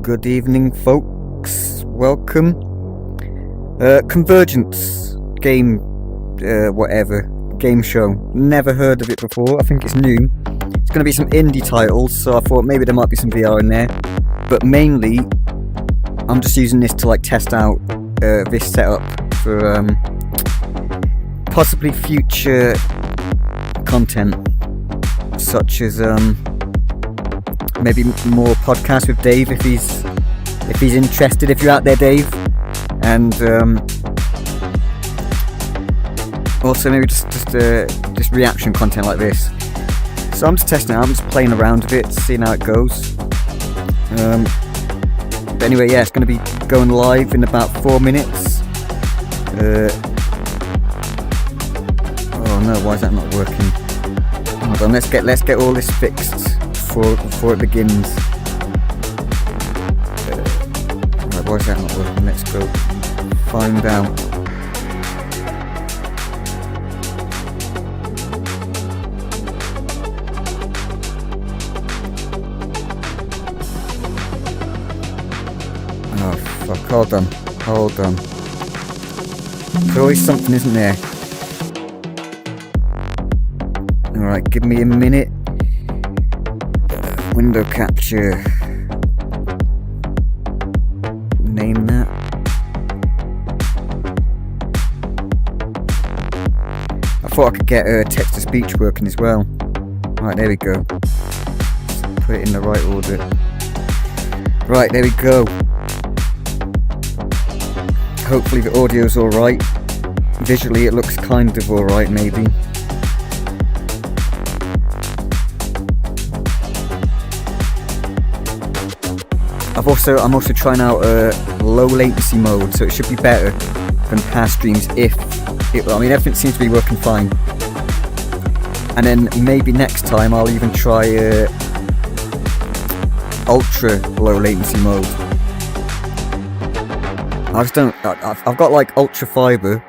Good evening, folks. Welcome. Convergence game, game show. Never heard of it before. I think it's new. It's going to be some indie titles, so I thought maybe there might be some VR in there. But mainly, I'm just using this to test out this setup for possibly future content, such as maybe more podcasts with Dave if he's interested. If you're out there, Dave, and also maybe just reaction content like this. So I'm just testing it out. I'm just playing around with it, seeing how it goes. But anyway, yeah, it's going to be going live in about 4 minutes. Oh no, why is that not working? Hold on, let's get all this fixed before it begins. Right, why is that not working? Let's go find out. Oh fuck, hold on. There's always something, isn't there? Alright, give me a minute. Window capture. Name that. I thought I could get text to speech working as well. Right, there we go. Put it in the right order. Right, there we go. Hopefully the audio's alright. Visually it looks kind of alright, maybe. I'm also trying out low latency mode, so it should be better than past streams everything seems to be working fine. And then maybe next time I'll even try ultra low latency mode. I've got ultra fiber,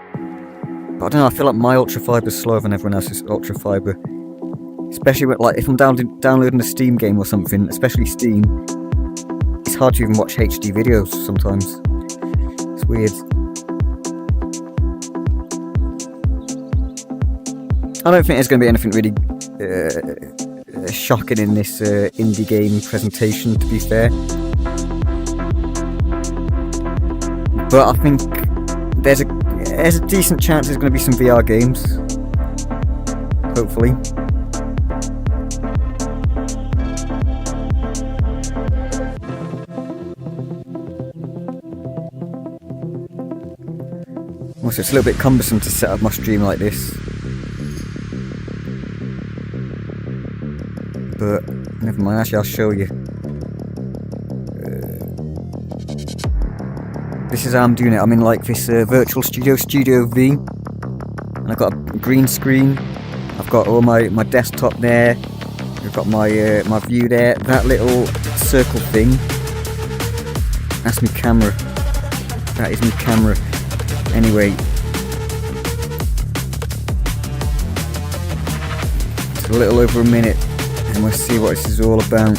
but I don't know, I feel like my ultra fiber is slower than everyone else's ultra fiber. Especially with, if I'm downloading a Steam game or something, especially Steam. It's hard to even watch HD videos sometimes. It's weird. I don't think there's going to be anything really shocking in this indie game presentation, to be fair. But I think there's a decent chance there's going to be some VR games. Hopefully. Also, it's a little bit cumbersome to set up my stream like this. But never mind, actually I'll show you. This is how I'm doing it. I'm in this virtual Studio V. And I've got a green screen. I've got all my desktop there. I've got my view there. That little circle thing, that's my camera. That is my camera. Anyway, it's a little over a minute and we'll see what this is all about.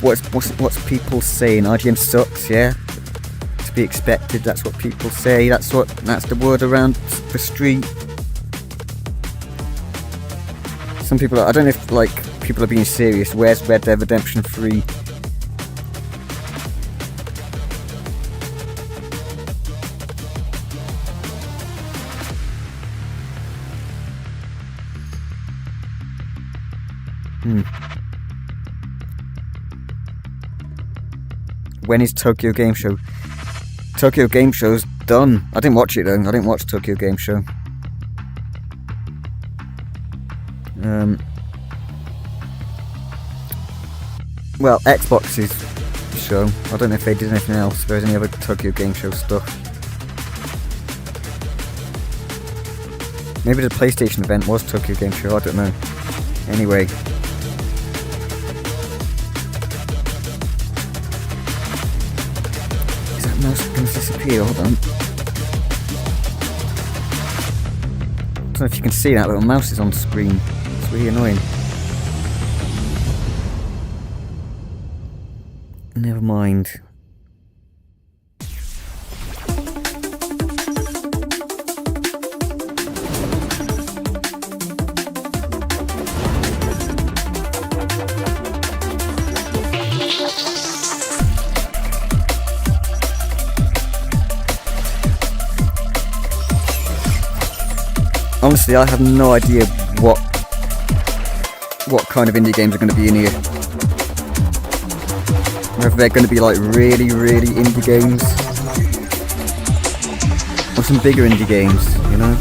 What's people saying? IGN sucks, yeah? To be expected, that's what people say. That's the word around the street. Some people, I don't know if people are being serious. Where's Red Dead Redemption 3? When is Tokyo Game Show? Tokyo Game Show's done. I didn't watch it though. I didn't watch Tokyo Game Show. Well, Xbox's show. I don't know if they did anything else. If there's any other Tokyo Game Show stuff. Maybe the PlayStation event was Tokyo Game Show. I don't know. Anyway. Mouse can disappear, hold on. don't know if you can see that, but my mouse is on screen. It's really annoying. Never mind. Honestly, I have no idea what kind of indie games are going to be in here. Or if they're going to be like really, really indie games. Or some bigger indie games, you know?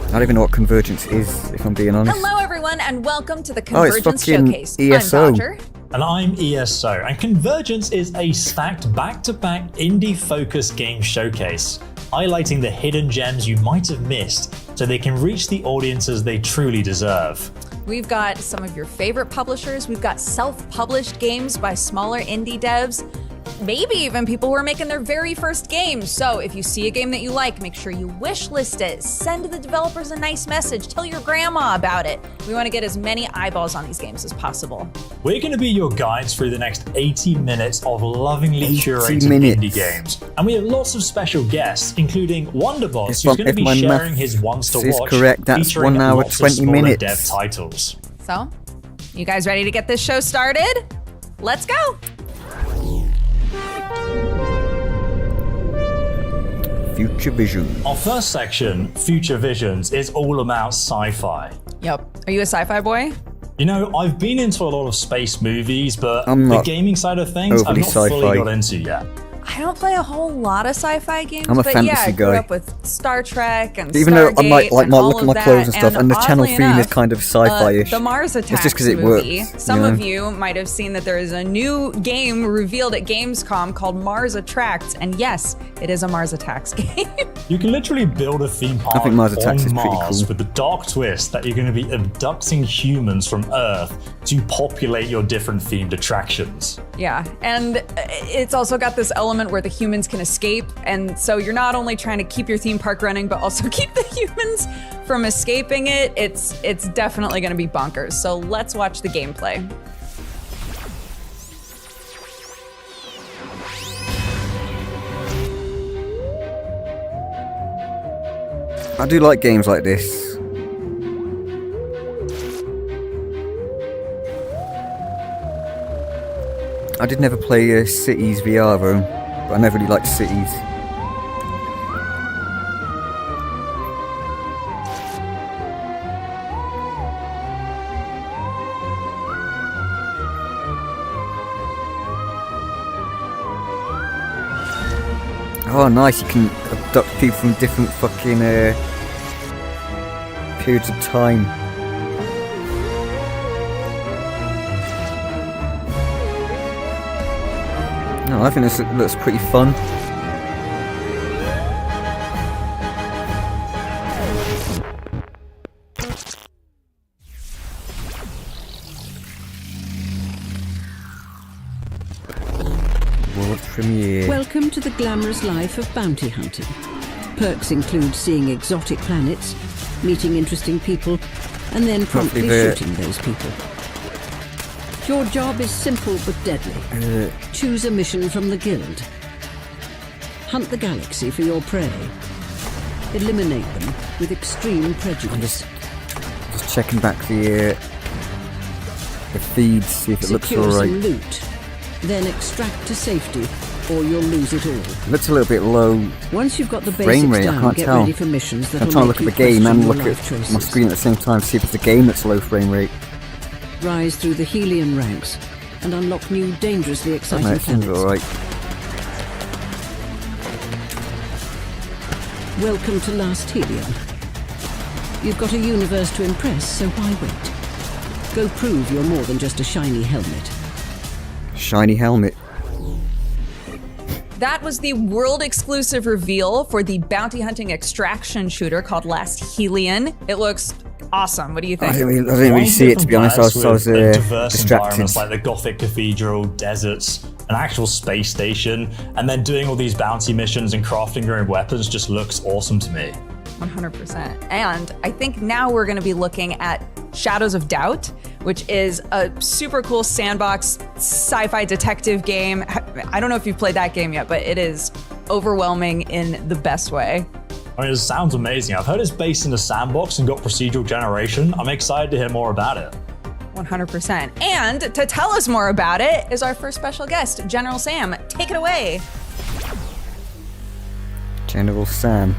I don't even know what Convergence is, if I'm being honest. Hello everyone, and welcome to the Convergence Showcase. ESO. I'm Dodger. And I'm ESO, and Convergence is a stacked back-to-back indie-focused game showcase, highlighting the hidden gems you might have missed so they can reach the audiences they truly deserve. We've got some of your favorite publishers, we've got self-published games by smaller indie devs, maybe even people who are making their very first game. So if you see a game that you like, make sure you wish list it, send the developers a nice message, tell your grandma about it. We want to get as many eyeballs on these games as possible. We're going to be your guides through the next 80 minutes of lovingly curated indie games. And we have lots of special guests, including Wonderboss, who's going to be sharing his ones to watch, correct. That's 1 hour 20 minutes. Dev titles. So, you guys ready to get this show started? Let's go! Future Vision. Our first section, Future Visions, is all about sci-fi. Yep. Are you a sci-fi boy? You know, I've been into a lot of space movies, but the gaming side of things, I've not fully got into yet. I don't play a whole lot of sci-fi games, I'm a but fantasy yeah, I grew guy. up with Star Trek and even Stargate, though I might like look at my clothes and stuff, and the channel oddly theme is enough, kind of sci-fi-ish. The Mars Attacks it's just because it movie. works. Some of you might have seen that there is a new game revealed at Gamescom called Mars Attracts, and yes, it is a Mars Attacks game. You can literally build a theme park on Mars with the dark twist that you're going to be abducting humans from Earth to populate your different themed attractions. Yeah, and it's also got this element where the humans can escape, and so you're not only trying to keep your theme park running, but also keep the humans from escaping it. It's definitely going to be bonkers. So let's watch the gameplay. I do like games like this. I did never play Cities VR though, but I never really liked Cities. Oh nice, you can abduct people from different fucking periods of time. No, I think this looks pretty fun. World premiere. Welcome to the glamorous life of bounty hunting. Perks include seeing exotic planets, meeting interesting people, and then promptly shooting those people. Your job is simple but deadly. Choose a mission from the guild. Hunt the galaxy for your prey. Eliminate them with extreme prejudice. I'm just checking back the feeds, see if it looks alright. Secure some loot, then extract to safety, or you'll lose it all. It looks a little bit low. Once you've got the frame basics rate, down, I can't get tell. ready for missions that'll I'm trying to look make at the you game and question look your at life choices. my screen at the same time to see if it's the game that's low frame rate. Rise through the Helion ranks and unlock new, dangerously exciting That seems planets. alright. Welcome to Last Helion. You've got a universe to impress, so why wait? Go prove you're more than just a shiny helmet. Shiny helmet. That was the world exclusive reveal for the bounty hunting extraction shooter called Last Helion. It looks awesome. What do you think? I didn't really see it, to be honest. I was diverse distracted. environments like the Gothic Cathedral, deserts, an actual space station, and then doing all these bounty missions and crafting your own weapons just looks awesome to me. 100%. And I think now we're going to be looking at Shadows of Doubt, which is a super cool sandbox sci-fi detective game. I don't know if you've played that game yet, but it is overwhelming in the best way. I mean, it sounds amazing. I've heard it's based in a sandbox and got procedural generation. I'm excited to hear more about it. 100%. And to tell us more about it is our first special guest, General Sam. Take it away. General Sam.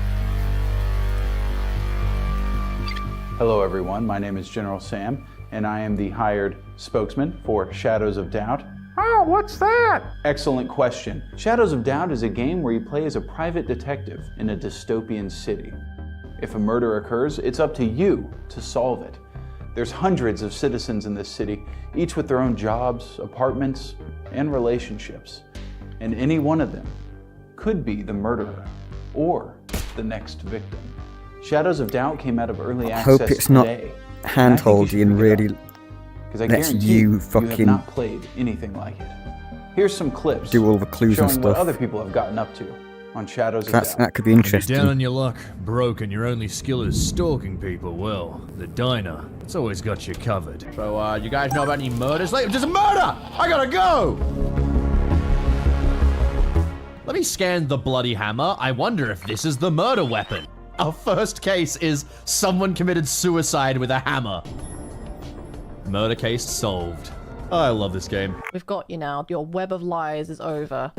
Hello everyone, my name is General Sam, and I am the hired spokesman for Shadows of Doubt. Oh, what's that? Excellent question. Shadows of Doubt is a game where you play as a private detective in a dystopian city. If a murder occurs, it's up to you to solve it. There's hundreds of citizens in this city, each with their own jobs, apartments, and relationships. And any one of them could be the murderer or the next victim. Shadows of Doubt came out of early access Hope it's not today. hand-holdy and really Because I lets guarantee you you have fucking not played anything like it. Here's some clips do all the clues and showing what stuff. other people have gotten up to on Shadows of Doubt. That could be You're interesting. down on your luck, broke, and your only skill is stalking people. Well, the diner, it's always got you covered. So, you guys know about any murders? There's a murder! I gotta go! Let me scan the bloody hammer. I wonder if this is the murder weapon. Our first case is someone committed suicide with a hammer. Murder case solved. I love this game. We've got you now. Your web of lies is over.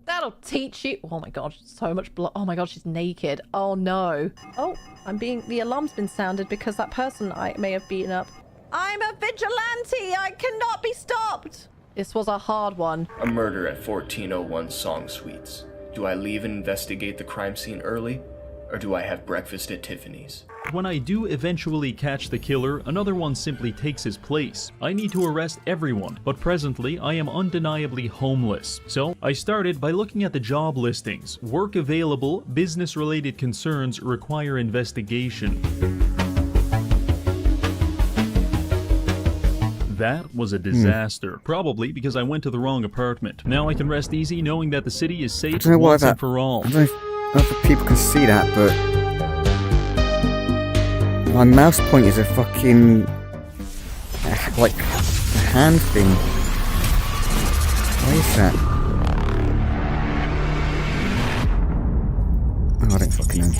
That'll teach you. Oh my god, so much blood. Oh my god, she's naked. Oh no. Oh, the alarm's been sounded because that person I may have beaten up. I'm a vigilante. I cannot be stopped. This was a hard one. A murder at 1401 Song Suites. Do I leave and investigate the crime scene early? Or do I have breakfast at Tiffany's? When I do eventually catch the killer, another one simply takes his place. I need to arrest everyone, but presently I am undeniably homeless. So I started by looking at the job listings. Work available, business-related concerns require investigation. That was a disaster. Probably because I went to the wrong apartment. Now I can rest easy knowing that the city is safe once and for all. I don't know if people can see that, but my mouse point is a fucking like a hand thing. What is that? Oh, I don't fucking know.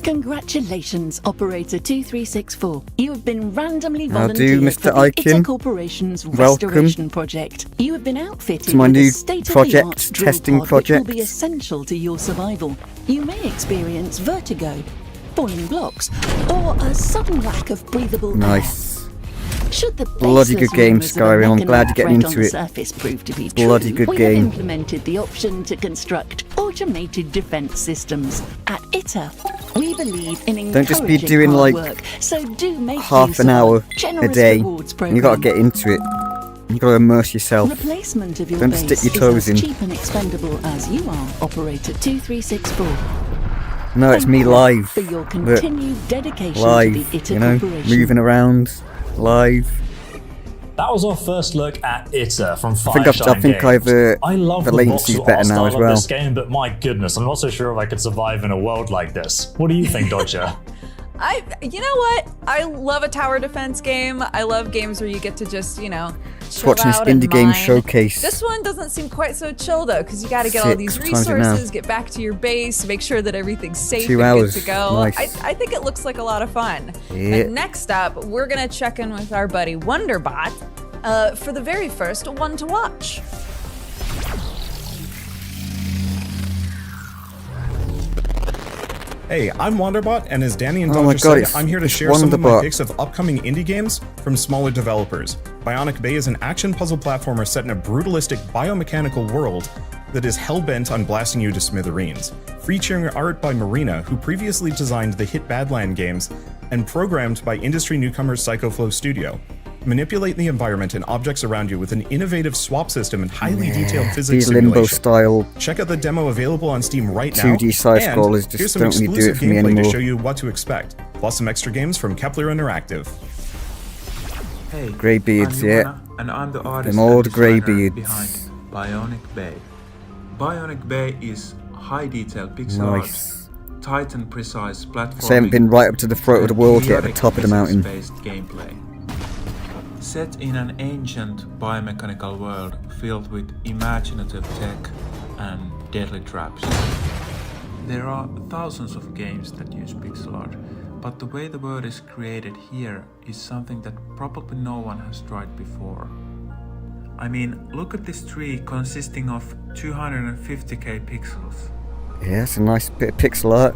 Congratulations, Operator 2364. You have been randomly How do, volunteered Mr. for the Aiken? ITA Corporation's Welcome restoration project. You have been outfitted to my with new a state-of-the-art project, drill testing pod project. which will be essential to your survival. You may experience vertigo, falling blocks, or a sudden lack of breathable air. Nice. Should the Bloody good baseless game, rumours of a Skyrim. I'm glad you're getting mechanical into threat on it. the surface prove to be Bloody true, good we game. have implemented the option to construct automated defense systems. At ITA, we believe in Don't just be encouraging doing, hard like, work, so do make half use an of our hour a generous day. rewards And you gotta program. get into it. You gotta immerse yourself. Replacement of your Don't base stick your toes is as in. cheap and expendable as you are, Operator 2364. No, it's me Thank you live. for your Look, continued dedication live, to the ITA you know, Corporation. moving around, live. That was our first look at ITA from I Fireshine think Games. I love the the latency's voxel better art now style as of well. this game, but my goodness, I'm not so sure if I could survive in a world like this. What do you think, Dodger? You know what? I love a tower defense game. I love games where you get to just, Just watching this chill out and indie game mine. showcase. This one doesn't seem quite so chill though, because you got to get all these What time is it now? resources, get back to your base, make sure that everything's safe 2 and hours. good to go. Nice. I think it looks like a lot of fun. Yeah. And next up, we're gonna check in with our buddy Wonderbot for the very first one to watch. Hey, I'm Wanderbot, and as Danny and Oh my Dodger God, say, it's I'm here to share some of my Wanderbot. picks of upcoming indie games from smaller developers. Bionic Bay is an action puzzle platformer set in a brutalistic biomechanical world that is hell-bent on blasting you to smithereens. Featuring art by Marina, who previously designed the hit Badland games, and programmed by industry newcomer Psychoflow Studio. Manipulate the environment and objects around you with an innovative swap system and highly detailed physics The Limbo simulation. style Check out the demo available on Steam right now. 2D side and scrollers just here's some don't really do exclusive it for me gameplay anymore. to show you what to expect. plus some extra games from Kepler Interactive. Hey, Greybeards, I'm yeah. Joanna, and I'm the artist Them old and designer greybeards. behind Bionic Bay. Bionic Bay is high-detail pixel Nice. art, tight and precise platforming. So I haven't been right up to the throat of the world yet, at the chaotic top of the mountain. physics-based gameplay. Set in an ancient biomechanical world filled with imaginative tech and deadly traps. There are thousands of games that use pixel art, but the way the world is created here is something that probably no one has tried before. I mean, look at this tree consisting of 250k pixels. Yeah, it's a nice bit of pixel art.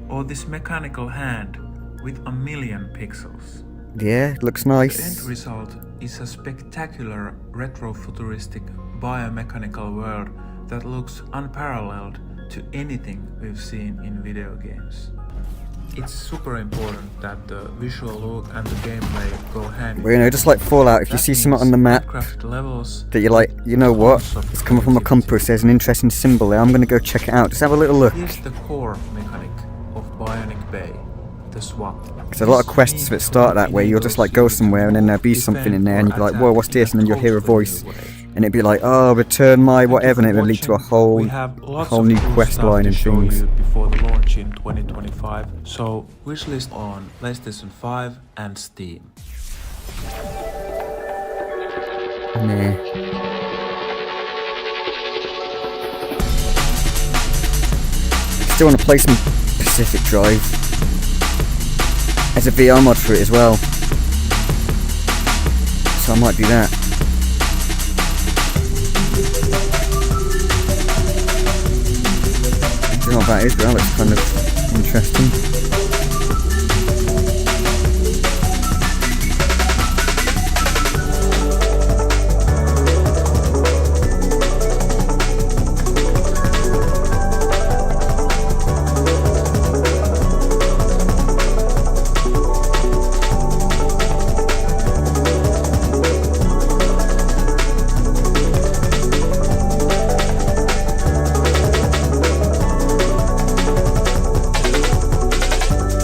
Or this mechanical hand with 1,000,000 pixels. Yeah, looks The end nice. result is a spectacular retro-futuristic biomechanical world that looks unparalleled to anything we've seen in video games. It's super important that the visual look and the gameplay go hand in Well, you know, just like Fallout, if you That see something means on the map crafted levels, that you're like, you know what, it's come up on my compass, there's an interesting symbol there, I'm gonna go check it out, just have a little look. Here's the core mechanic of Bionic Bay, the swap. There's a lot of quests that start that way, you'll just like go somewhere and then there'll be something in there and you'll be like, whoa, what's this? And then you'll hear a voice and it'd be like, oh, return my whatever, and it would lead to a whole new quest line and things. Before the launch in 2025, so wishlist on PlayStation 5 and Steam. Nah. Still want to play some Pacific Drive. There's a VR mod for it as well, so I might do that. I don't know what that is, but that looks kind of interesting.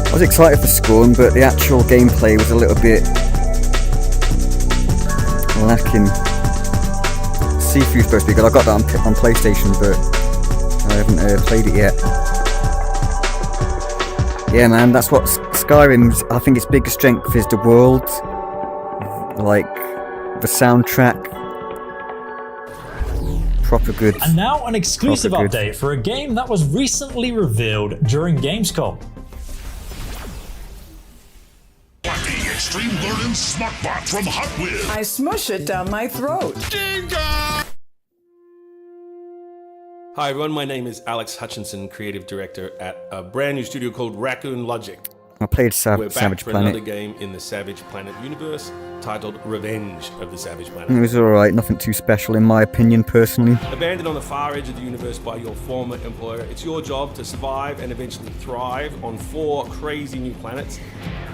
I was excited for Scorn, but the actual gameplay was a little bit lacking. Sifu's supposed to be good. I got that on PlayStation, but I haven't played it yet. Yeah, man, that's what Skyrim's. I think its biggest strength is the world, like the soundtrack. Proper good. And now an exclusive Proper good. update for a game that was recently revealed during Gamescom. Extreme Learning Smartbot from Hot Wheels. I smush it down my throat. Hi everyone, my name is Alex Hutchinson, creative director at a brand new studio called Raccoon Logic. I played We're back Savage for Planet. another game in the Savage Planet universe titled Revenge of the Savage Planet. It was alright, nothing too special in my opinion, personally. Abandoned on the far edge of the universe by your former employer, it's your job to survive and eventually thrive on 4 crazy new planets,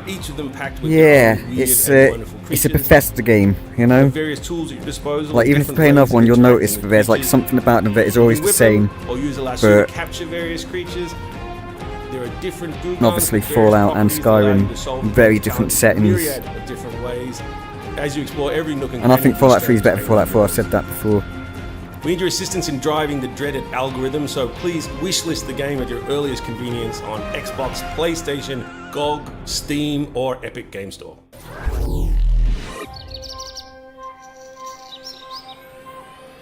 each of them packed with Yeah, their own weird it's and wonderful a creatures. Bethesda game, you know? Various tools at your disposal. Like, even if you play another one, you'll notice that there's like something about them that is always the same. Or use a lasso to But capture various creatures. There are different goo guns obviously with various Fallout and properties that allow you to Skyrim, solve very the different challenge in a settings. myriad of different ways as you explore every nook And I think cranny Fallout of 3 is better this than Fallout strange 4, I've said that before. We need your assistance in driving the dreaded algorithm, so please wishlist the game at your earliest convenience on Xbox, PlayStation, GOG, Steam, or Epic Game Store.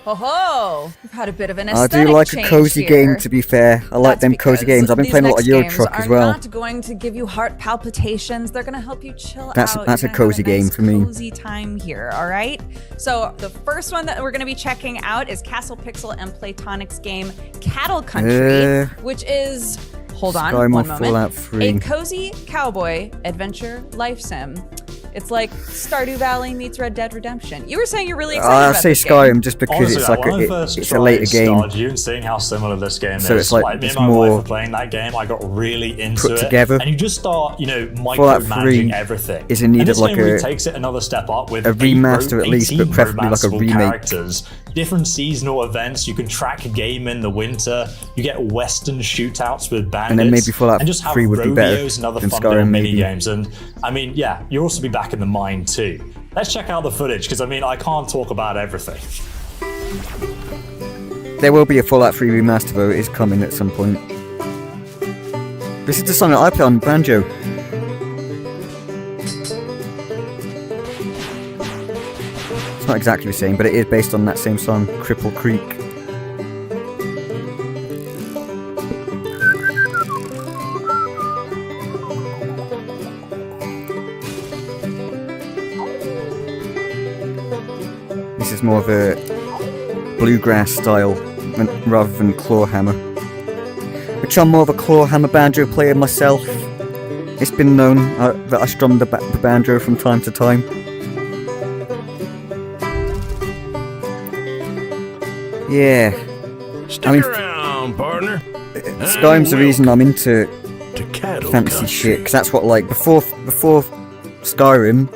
Ho ho! We've had a bit of an I aesthetic do like a change cozy here. game, to be fair. I like That's them cozy because games. I've been these playing a lot of next Euro games Truck are as well. not going to give you heart palpitations. They're going to help you chill That's out. a You're gonna cozy have a nice, game for me. Cozy time here, all right? So the first one that we're going to be checking out is Castle Pixel and Playtonic's game Cattle Country, which is, hold on, Skyrim one or moment, Fallout 3. a cozy cowboy adventure life sim. It's like Stardew Valley meets Red Dead Redemption. You were saying you're really excited I'll about say this Skyrim game. just because Honestly, it's like when I first it's a later tried game. Stardew and seeing how similar this game So is, it's like me it's and my wife more were playing that game, I got really into put it. together. And you just start, you know, Fallout 3 micromanaging everything. is in need and of this like game really a takes it another step up with remaster at least, but 18 preferably like a romanceable remake. characters different seasonal events. You can track a game in the winter. You get Western shootouts with bandits. And then maybe Fallout and just have 3 would be better rodeos and other than fun little Skyrim, mini maybe. games. And I mean, yeah, you'll also be back in the mine too. Let's check out the footage, because I mean, I can't talk about everything. There will be a Fallout 3 remaster though, it is coming at some point. This is the song that I play on banjo. It's not exactly the same, but it is based on that same song, Cripple Creek. This is more of a bluegrass style rather than clawhammer. Which I'm more of a clawhammer banjo player myself. It's been known that I strum the banjo from time to time. Yeah. Stick around, partner. Skyrim's the reason I'm into cattle fantasy country. shit, because that's what, like, before Skyrim,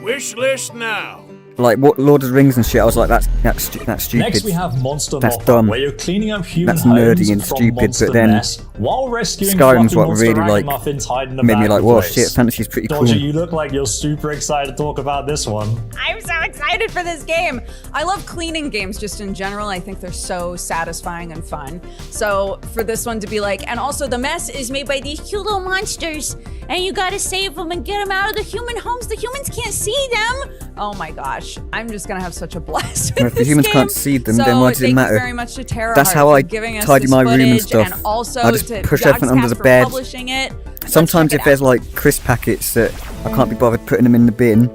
Wish list now. like what Lord of the Rings and shit, I was like, that's stupid. Next, we have Monster That's Mop-Up, dumb. where you're cleaning up human That's nerdy homes and from stupid, monster but then mess while rescuing Skyrim's fluffy what monster really, like, ragamuffins hiding made me about like, the whoa, place. shit, fantasy's pretty cool. Dodger, you look like you're super excited to talk about this one. I'm so excited for this game. I love cleaning games just in general. I think they're so satisfying and fun. So for this one to be like, and also the mess is made by these cute little monsters, and you gotta save them and get them out of the human homes. The humans can't see them. Oh my gosh, I'm just gonna have such a blast with Well, if the this humans game. can't see them, so then why does it thank matter? you very much to Terra That's Heart how for I giving us tidy this my room and footage, stuff. and also I just to push everything under Yogscast the for bed. publishing it. Sometimes if there's like crisp packets that I can't be bothered putting them in the bin,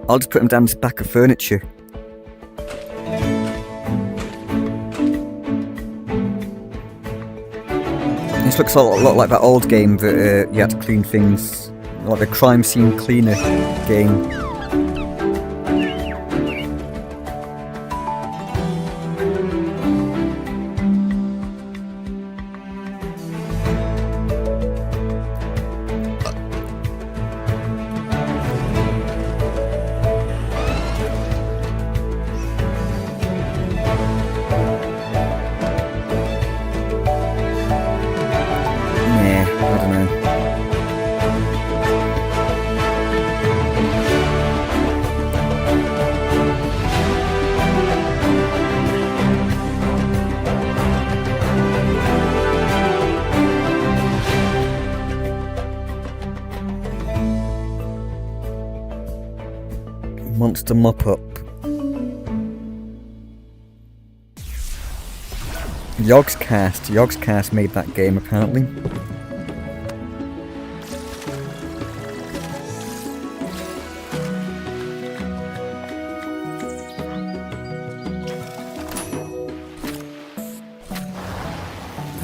I'll just put them down the back of furniture. This looks a lot like that old game that you had to clean things, like the crime scene cleaner game. Yeah, I don't know. Monster Mop-Up. Yogscast made that game apparently.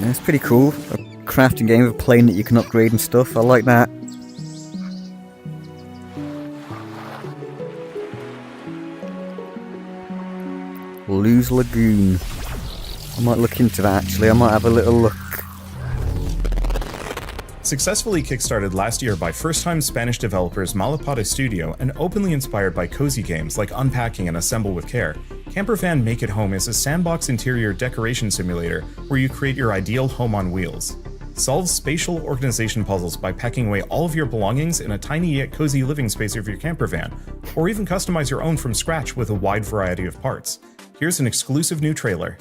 Yeah, it's pretty cool. A crafting game with a plane that you can upgrade and stuff. I like that. Lose Lagoon. I might look into that actually. I might have a little look. Successfully kickstarted last year by first-time Spanish developers Malapata Studio and openly inspired by cozy games like Unpacking and Assemble with Care, Campervan Make It Home is a sandbox interior decoration simulator where you create your ideal home on wheels. Solve spatial organization puzzles by packing away all of your belongings in a tiny yet cozy living space of your campervan, or even customize your own from scratch with a wide variety of parts. Here's an exclusive new trailer.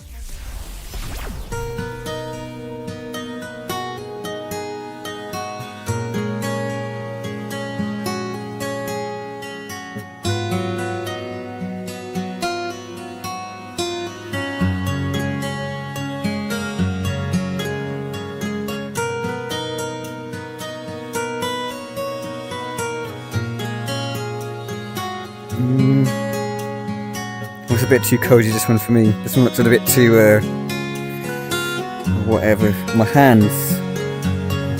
Looks a bit too cozy, this one for me. This one looks a bit too, whatever. My hands.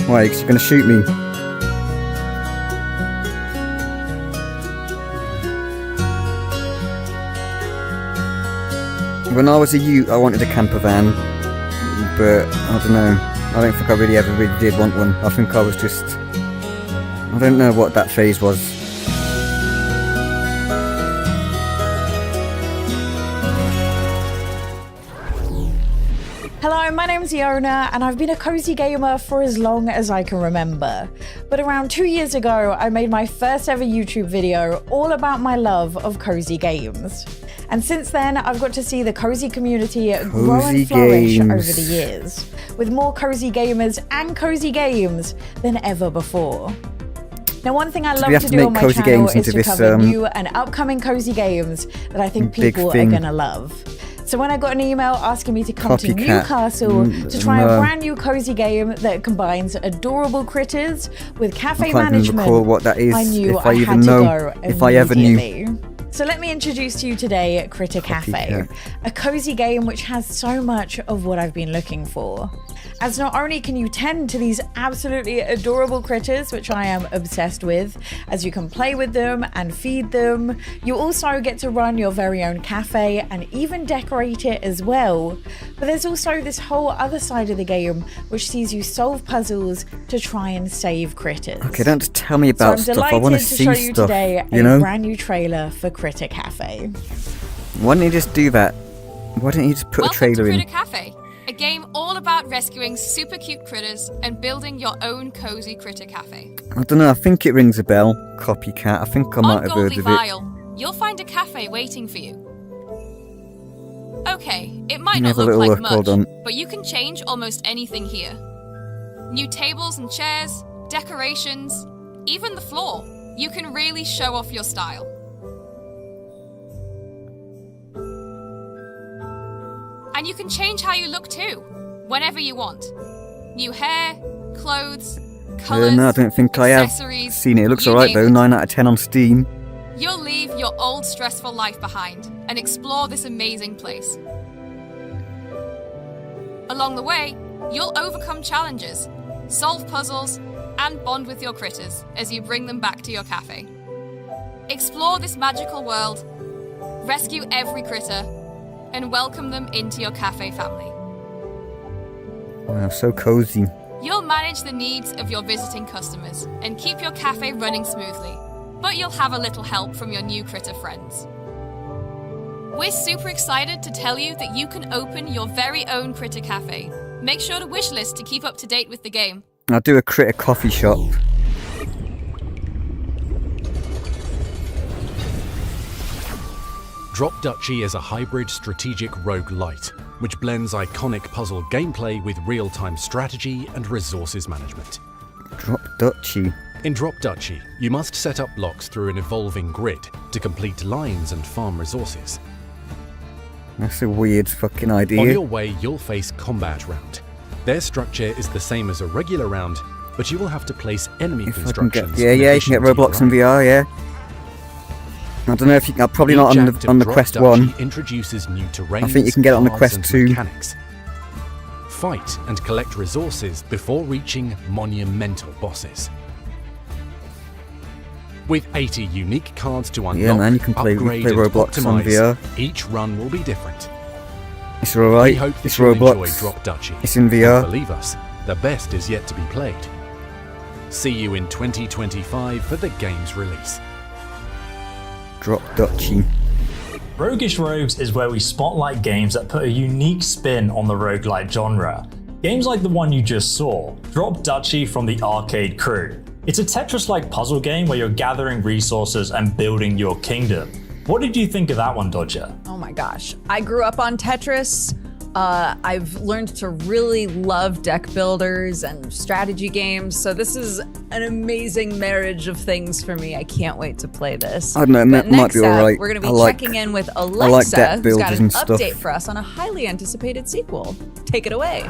Why, because you're gonna shoot me. When I was a youth, I wanted a camper van, but I don't know. I don't think I really ever really did want one. I think I was just... I don't know what that phase was. Ramsey owner, and I've been a cozy gamer for as long as I can remember. But around 2 years ago, I made my first ever YouTube video all about my love of cozy games. And since then, I've got to see the cozy community grow and flourish over the years, with more cozy gamers and cozy games than ever before. Now, one thing I love to do on my channel is to cover new and upcoming cozy games that I think people are gonna love. So when I got an email asking me to come to Newcastle to try a brand new cozy game that combines adorable critters with cafe management, I knew I had to go immediately. So let me introduce to you today Critter Cafe, a cozy game which has so much of what I've been looking for. As not only can you tend to these absolutely adorable critters, which I am obsessed with, as you can play with them and feed them, you also get to run your very own cafe and even decorate it as well. But there's also this whole other side of the game which sees you solve puzzles to try and save critters. Okay, don't just tell me about stuff. I want to see stuff. So I'm delighted to show you today a brand new trailer for Critter Cafe. Why don't you just do that? Why don't you just put a trailer in? Critter Cafe, a game all about rescuing super cute critters and building your own cozy critter cafe. I don't know, I think it rings a bell. Copycat, I think I might have heard of it. You'll find a cafe waiting for you. Okay, it might not look like much, but you can change almost anything here. New tables and chairs, decorations, even the floor. You can really show off your style. And you can change how you look too, whenever you want. New hair, clothes, colours, no, I don't think I have seen it. It looks alright though, 9 out of 10 on Steam. You'll leave your old stressful life behind and explore this amazing place. Along the way, you'll overcome challenges, solve puzzles, and bond with your critters as you bring them back to your cafe. Explore this magical world, rescue every critter, and welcome them into your cafe family. Wow, so cozy. You'll manage the needs of your visiting customers and keep your cafe running smoothly, but you'll have a little help from your new critter friends. We're super excited to tell you that you can open your very own Critter Cafe. Make sure to wishlist to keep up to date with the game. I'll do a critter coffee shop. Drop Duchy is a hybrid strategic roguelite, which blends iconic puzzle gameplay with real-time strategy and resources management. Drop Duchy. In Drop Duchy, you must set up blocks through an evolving grid to complete lines and farm resources. That's a weird fucking idea. On your way, you'll face combat round. Their structure is the same as a regular round, but you will have to place enemy constructions. You can get Roblox in VR, yeah. I don't know if you can. Probably not on the Quest 1. Introduces new terrains, I think you can get it on the Quest 2. Mechanics. Fight and collect resources before reaching monumental bosses. With 80 unique cards to unlock, yeah, man, you can play Roblox on VR. Each run will be different. It's alright. We hope it's Roblox. Roblox. Drop Duchy. It's in VR. And believe us, the best is yet to be played. See you in 2025 for the game's release. Drop Duchy. Roguish Rogues is where we spotlight games that put a unique spin on the roguelite genre. Games like the one you just saw, Drop Duchy from the Arcade Crew. It's a Tetris-like puzzle game where you're gathering resources and building your kingdom. What did you think of that one, Dodger? Oh my gosh. I grew up on Tetris. I've learned to really love deck builders and strategy games, so this is an amazing marriage of things for me. I can't wait to play this. I don't know, it might be alright. We're going to be checking in with Alexa, who's got an update for us on a highly anticipated sequel. Take it away.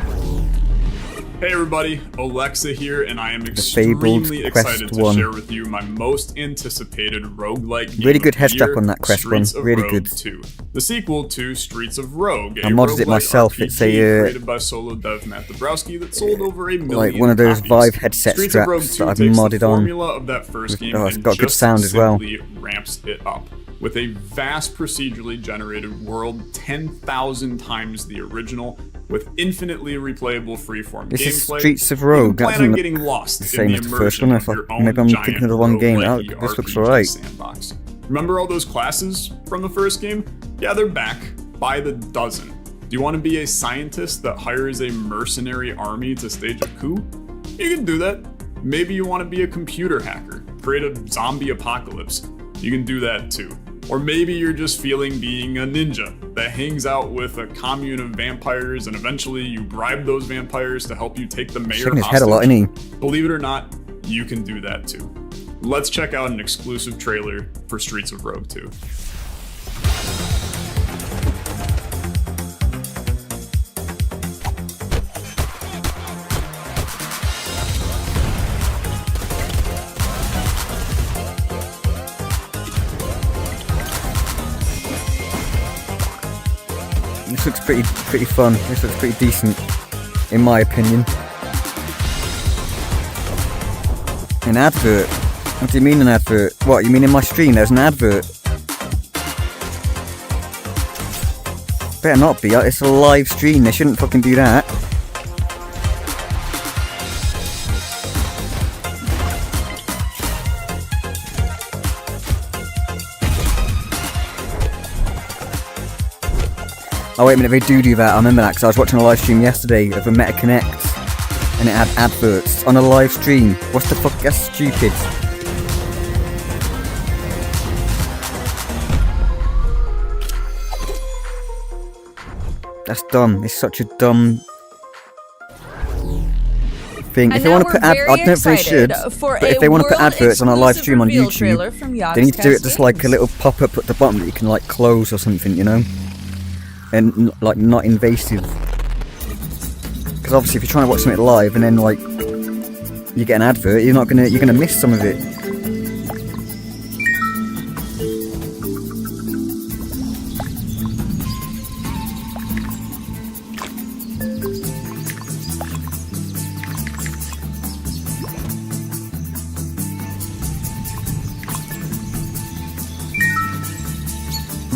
Hey everybody, Alexa here, and I am extremely excited to share with you my most anticipated roguelike game. Really good head strap on that Quest 1, really good. 2, the sequel to Streets of Rogue. I modded it myself. It's a created by solo dev Matt Dabrowski that sold over 1 million like one of those copies. Vive headset Streets straps of Rogue 2 that I've takes modded the on. formula of that first game it's and got good just sound as well. simply ramps it up. With a vast procedurally generated world 10,000 times the original, with infinitely replayable freeform this gameplay. Is Streets of Rogue. You plan on getting lost the same in as the the first one. Maybe I'm thinking of the wrong game. This looks alright. Sandbox. Remember all those classes from the first game? Yeah, they're back by the dozen. Do you want to be a scientist that hires a mercenary army to stage a coup? You can do that. Maybe you want to be a computer hacker, create a zombie apocalypse. You can do that too. Or maybe you're just feeling being a ninja that hangs out with a commune of vampires and eventually you bribe those vampires to help you take the mayor Shaking his hostage. head a lot, isn't he? Believe it or not, you can do that too. Let's check out an exclusive trailer for Streets of Rogue 2. This looks pretty fun. This looks pretty decent, in my opinion. An advert? What do you mean an advert? What, you mean in my stream there's an advert? Better not be, it's a live stream, they shouldn't fucking do that. Oh wait a minute, they do that, I remember that, because I was watching a live stream yesterday of a Meta Connect, and it had adverts on a live stream. What's the fuck, that's stupid. That's dumb, it's such a dumb thing. And if they want to put I don't know if they should, but if they want to put adverts on a live stream on YouTube, they need to do it just like a little pop-up at the bottom that you can like close or something, you know? And like not invasive, because obviously if you're trying to watch something live and then like you get an advert, you're gonna miss some of it.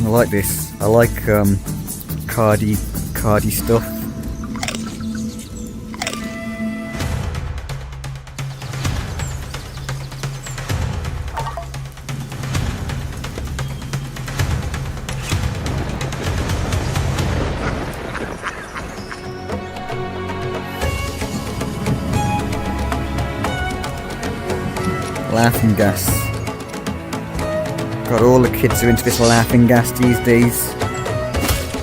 I like this. I like cardy stuff. Laughing gas. God, all the kids are into this laughing gas these days.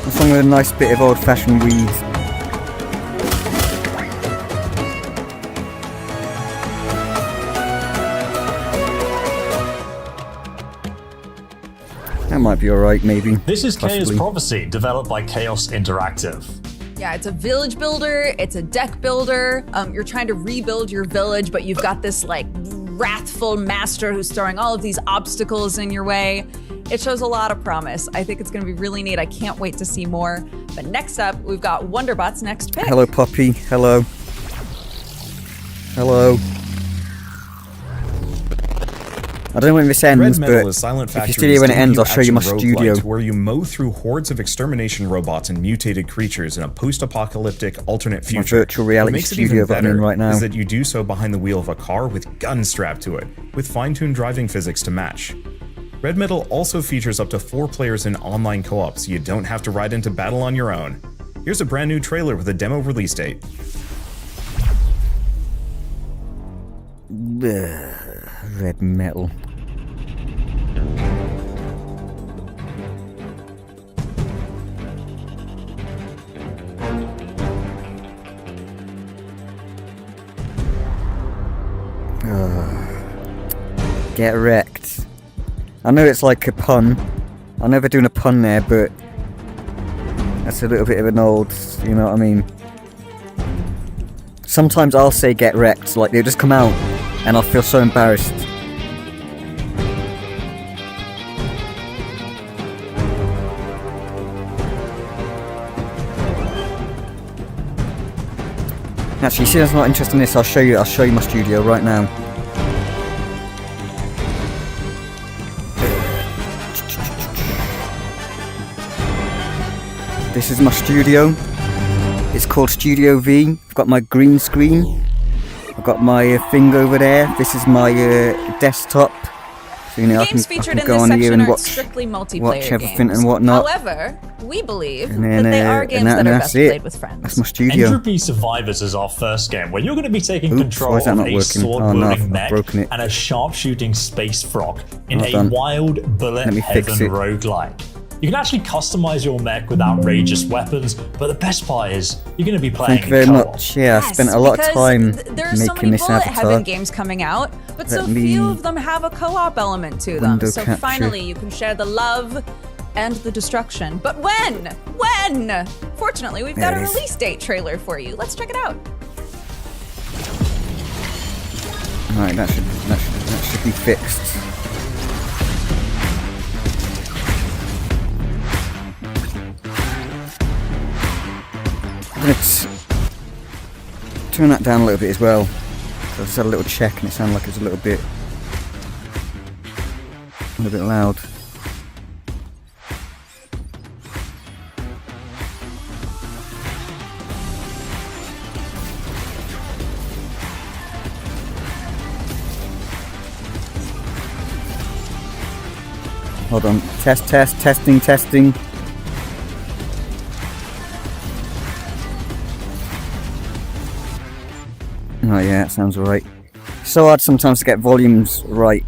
What's wrong with a nice bit of old-fashioned weed? That might be alright, maybe. This is Chaos Possibly. Prophecy, developed by Chaos Interactive. Yeah, it's a village builder, it's a deck builder. You're trying to rebuild your village, but you've got this like wrathful master who's throwing all of these obstacles in your way. It shows a lot of promise. I think it's gonna be really neat. I can't wait to see more. But next up, we've got Wonderbot's next pick. Hello, Poppy. Hello. Hello. I don't know when this ends, Red Metal but is Silent if you're Factory's still here when it ends, I'll show you my action studio. roguelite where you mow through hordes of extermination robots and mutated creatures in a post-apocalyptic alternate My future. virtual reality What makes it studio even that I'm in better right now. is that you do so behind the wheel of a car with guns strapped to it, with fine-tuned driving physics to match. Red Metal also features up to 4 players in online co-op, so you don't have to ride into battle on your own. Here's a brand new trailer with a demo release date. Red Metal. Get wrecked. I know it's like a pun. I know they're doing a pun there, but that's a little bit of an old, you know what I mean? Sometimes I'll say get wrecked, like they'll just come out and I'll feel so embarrassed. Actually, you see that's not interested in this, I'll show you my studio right now. This is my studio. It's called Studio V. I've got my green screen. I've got my thing over there. This is my desktop. So, you know, The games I featured can in go this on here section and are watch strictly multiplayer watch everything games. and whatnot. However, we believe And then, that they are games that are that's best it. played with friends. That's my studio. Entropy Survivors is our first game, where you're going to be taking Oops, control why is that of not a working? sword-wielding Oh, no, I've mech broken it. and a sharpshooting space frog in Hold a on. wild bullet Let me heaven fix it. roguelike. You can actually customize your mech with outrageous weapons, but the best part is you're going to be playing Thank you very in co-op. much. Yeah, I spent a lot of because time there are so making many this bullet heaven avatar. games coming out, but Let so me few of them have a co-op element to them. window So capture. finally, you can share the love and the destruction. But when? When? Fortunately, we've got There a it is. release date trailer for you. Let's check it out. Right, that should be fixed. I'm gonna turn that down a little bit as well. So I just had a little check and it sounded like it's a little bit loud. Hold on. Testing. Oh yeah, that sounds alright. So hard sometimes to get volumes right.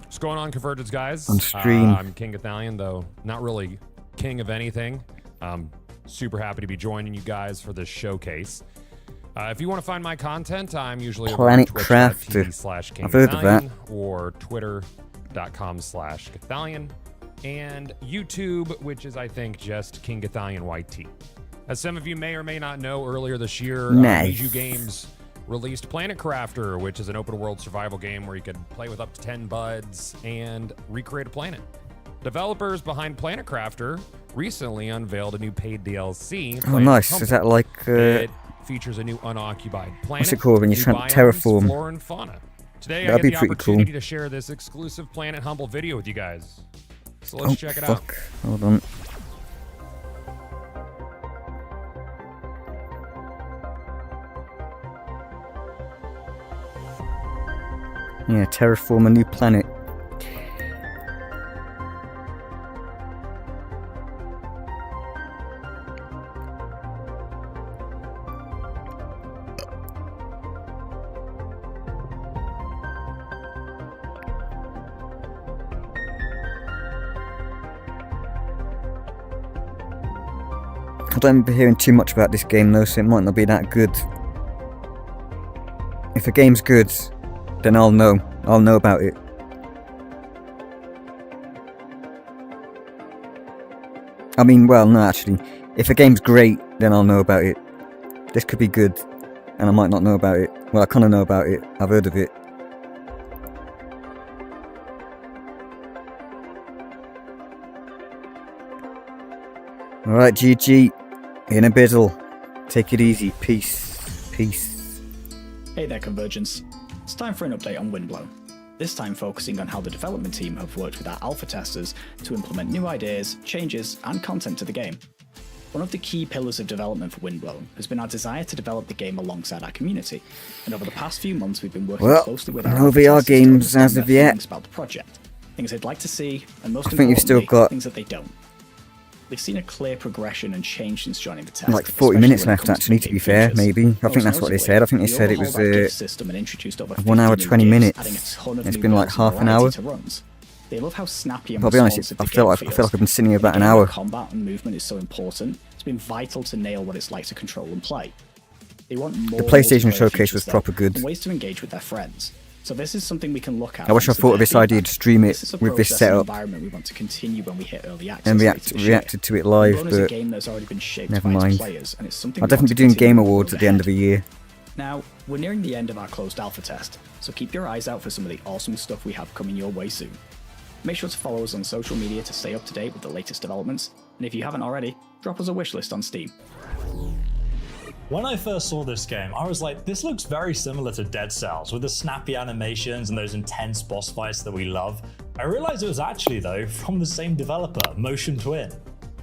What's going on, Convergence guys? On stream. I'm King Ithalian, though not really king of anything. Super happy to be joining you guys for this showcase. If you want to find my content, I'm usually Planet over Crafter. I've heard of that. or twitter.com/Gathalion, and YouTube, which is I think just King Gathalion YT. As some of you may or may not know, earlier this year, Nice. Miju Games released Planet Crafter, which is an open world survival game where you could play with up to 10 buds and recreate a planet. Developers behind Planet Crafter recently unveiled a new paid DLC. Oh Planet nice, Company. is that like It features a new unoccupied planet. what's it called when you're new trying to biomes, terraform? flora and fauna. Today That'd I be get the pretty cool. opportunity to share this exclusive Planet Humble video with you guys. So let's check it out. Fuck. Hold on. Yeah, terraform a new planet. I don't remember hearing too much about this game though, so it might not be that good. If a game's good, then I'll know. I'll know about it. I mean, well, no, actually. If a game's great, then I'll know about it. This could be good, and I might not know about it. Well, I kind of know about it. I've heard of it. Alright, GG. In a bizzle. Take it easy. Peace. Peace. Hey there, Convergence. It's time for an update on Windblown. This time focusing on how the development team have worked with our alpha testers to implement new ideas, changes, and content to the game. One of the key pillars of development for Windblown has been our desire to develop the game alongside our community, and over the past few months we've been working closely with our no alpha VR testers to games understand as their of yet. feelings about the project, things they'd like to see, and most I think you've still importantly, got things that they don't. They've seen a clear progression and change since joining the test. like 40 minutes especially when it left comes actually, to be fair, maybe. I think that's what they said. I think they said it was 1 hour 20 minutes. It's been like half an hour. They love how snappy and I'll be honest, responsive I the feel game like feels. I've been sitting here about In an a game where hour. combat and movement is so important, it's been vital to nail what it's like to control and play. They want more The PlayStation multiplayer showcase features, was though, proper good. and ways to engage with their friends. So this is something we can look at. I wish I thanks to thought of their this idea feedback. to stream it This is a with this process and setup environment we want to continue when we hit early access and later this year. reacted to it live, Windblown is a but game that's already been shaped never by its mind. players, and it's something I'll we want definitely to be doing continue Game when we Awards move at the end of ahead. the year. Now, we're nearing the end of our closed alpha test, so keep your eyes out for some of the awesome stuff we have coming your way soon. Make sure to follow us on social media to stay up to date with the latest developments, and if you haven't already, drop us a wishlist on Steam. When I first saw this game, I was like, this looks very similar to Dead Cells, with the snappy animations and those intense boss fights that we love. I realized it was actually, though, from the same developer, Motion Twin.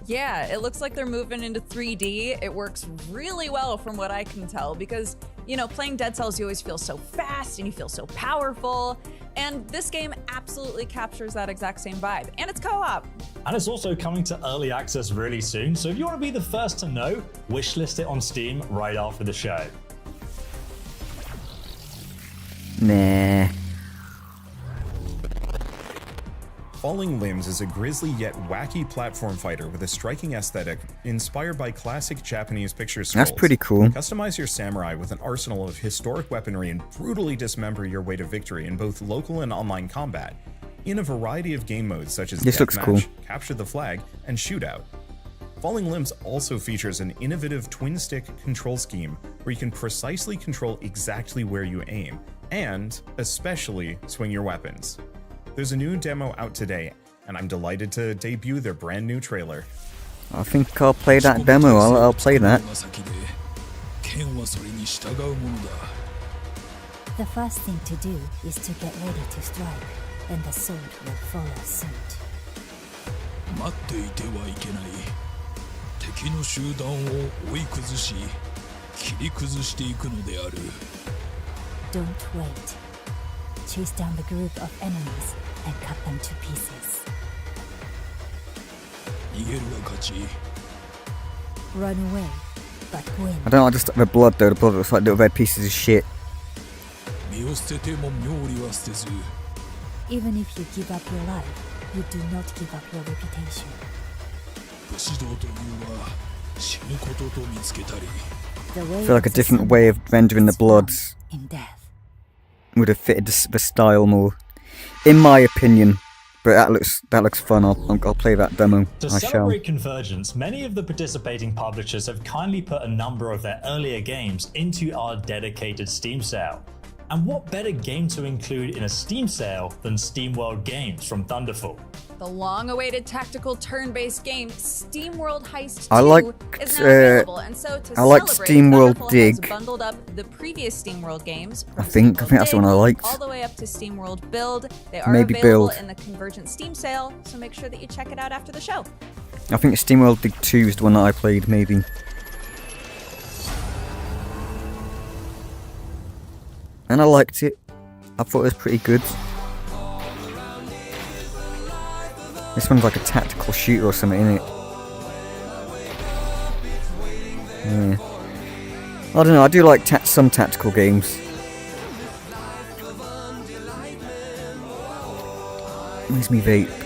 Yeah, it looks like they're moving into 3D. It works really well from what I can tell because You know, playing Dead Cells, you always feel so fast and you feel so powerful. And this game absolutely captures that exact same vibe. And it's co-op. And it's also coming to early access really soon, so if you want to be the first to know, wishlist it on Steam right after the show. Nah. Falling Limbs is a grisly yet wacky platform fighter with a striking aesthetic inspired by classic Japanese picture scrolls. That's pretty cool. Customize your samurai with an arsenal of historic weaponry and brutally dismember your way to victory in both local and online combat, in a variety of game modes such as This looks Deathmatch, cool. Capture the Flag, and Shootout. Falling Limbs also features an innovative twin-stick control scheme where you can precisely control exactly where you aim, and especially swing your weapons. There's a new demo out today, and I'm delighted to debut their brand new trailer. I think I'll play that demo. I'll play that. The first thing to do is to get ready to strike, and the sword will follow suit. 待っていてはいけない。敵の集団を追い崩し、切り崩していくのである。Don't wait. Chase down the group of enemies and cut them to pieces. 逃げるが勝ち。 Run away, but win. I don't know, I just the blood though. The blood looks like little red pieces of shit. 身を捨てても妙理は捨てず。 Even if you give up your life, you do not give up your reputation. 武士道というは死ぬことと見つけたり。 I feel like a different way of rendering the bloods in death would have fitted the style more, in my opinion. But that looks fun. I'll play that demo. To I shall. celebrate Convergence, many of the participating publishers have kindly put a number of their earlier games into our dedicated Steam sale. And what better game to include in a Steam sale than SteamWorld Games from Thunderful? The long-awaited tactical turn-based game SteamWorld Heist 2 I like, is now available, and so to I like celebrate, SteamWorld Thunderful Dig. has bundled up the previous SteamWorld games. I think that's the one I liked. All the way up to SteamWorld Build. They are Maybe available Build. in the Convergence Steam sale, so make sure that you check it out after the show. I think SteamWorld Dig 2 is the one that I played, maybe. And I liked it. I thought it was pretty good. This one's like a tactical shooter or something, isn't it? Yeah. I don't know, I do like some tactical games. Where's me vape?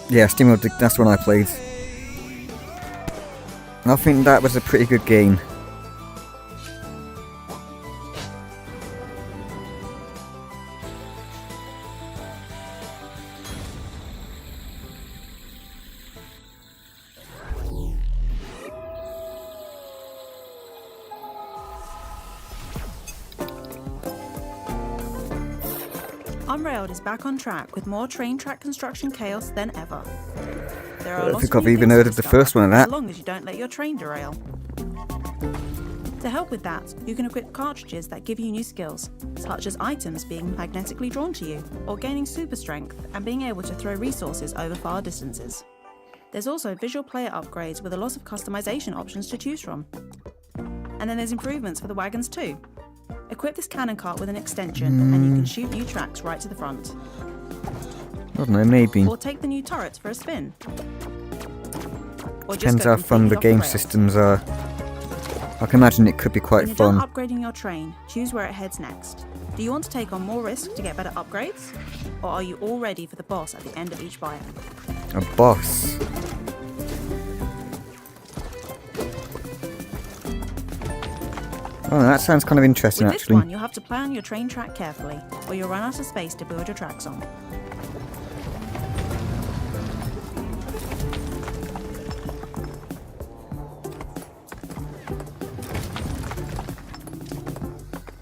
Yeah, SteamWorld Dig, that's the one I played. I think that was a pretty good game. Unrailed is back on track with more train track construction chaos than ever. There I are don't lots think of I've new even things heard to of the discover, first one of that. as long as you don't let your train derail. To help with that, you can equip cartridges that give you new skills, such as items being magnetically drawn to you, or gaining super strength and being able to throw resources over far distances. There's also visual player upgrades with a lot of customization options to choose from. And then there's improvements for the wagons too. Equip this cannon cart with an extension and you can shoot new tracks right to the front. I don't know, maybe. Or take the new turrets for a spin. Or just Depends go how fun completely the off game rails. systems are. I can imagine it could be quite When you're fun. done upgrading your train, choose where it heads next. Do you want to take on more risk to get better upgrades? Or are you all ready for the boss at the end of each biome? A boss. Oh, that sounds kind of interesting, With this actually. one, you'll have to plan your train track carefully, or you'll run out of space to build your tracks on.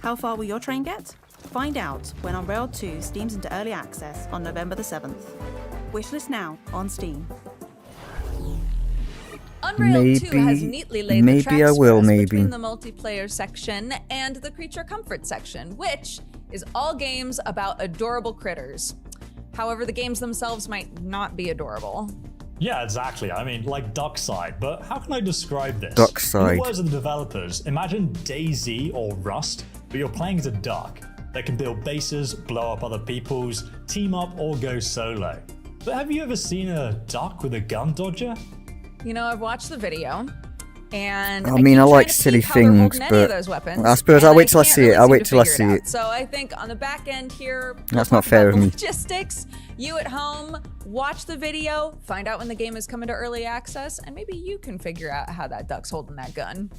How far will your train get? Find out when Unrailed 2 steams into early access on November the 7th. Wishlist now on Steam. Unreal 2 has neatly laid the maybe tracks I will, for us maybe. between the multiplayer section and the creature comfort section, which is all games about adorable critters. However, the games themselves might not be adorable. Yeah, exactly. I mean, like Duckside, but how can I describe this? Duckside. In the words of the developers, imagine DayZ or Rust, but you're playing as a duck that can build bases, blow up other people's, team up, or go solo. But have you ever seen a duck with a gun dodger? You know, I've watched the video, and I mean, I keep like trying to silly peep how they're holding things, any of but those weapons, I suppose and I'll wait till I can't see it. really I'll seem wait to till I figure see out. it. So I think on the back end here, we'll That's not talk fair about of me. the logistics. You at home, watch the video, find out when the game is coming to early access, and maybe you can figure out how that duck's holding that gun.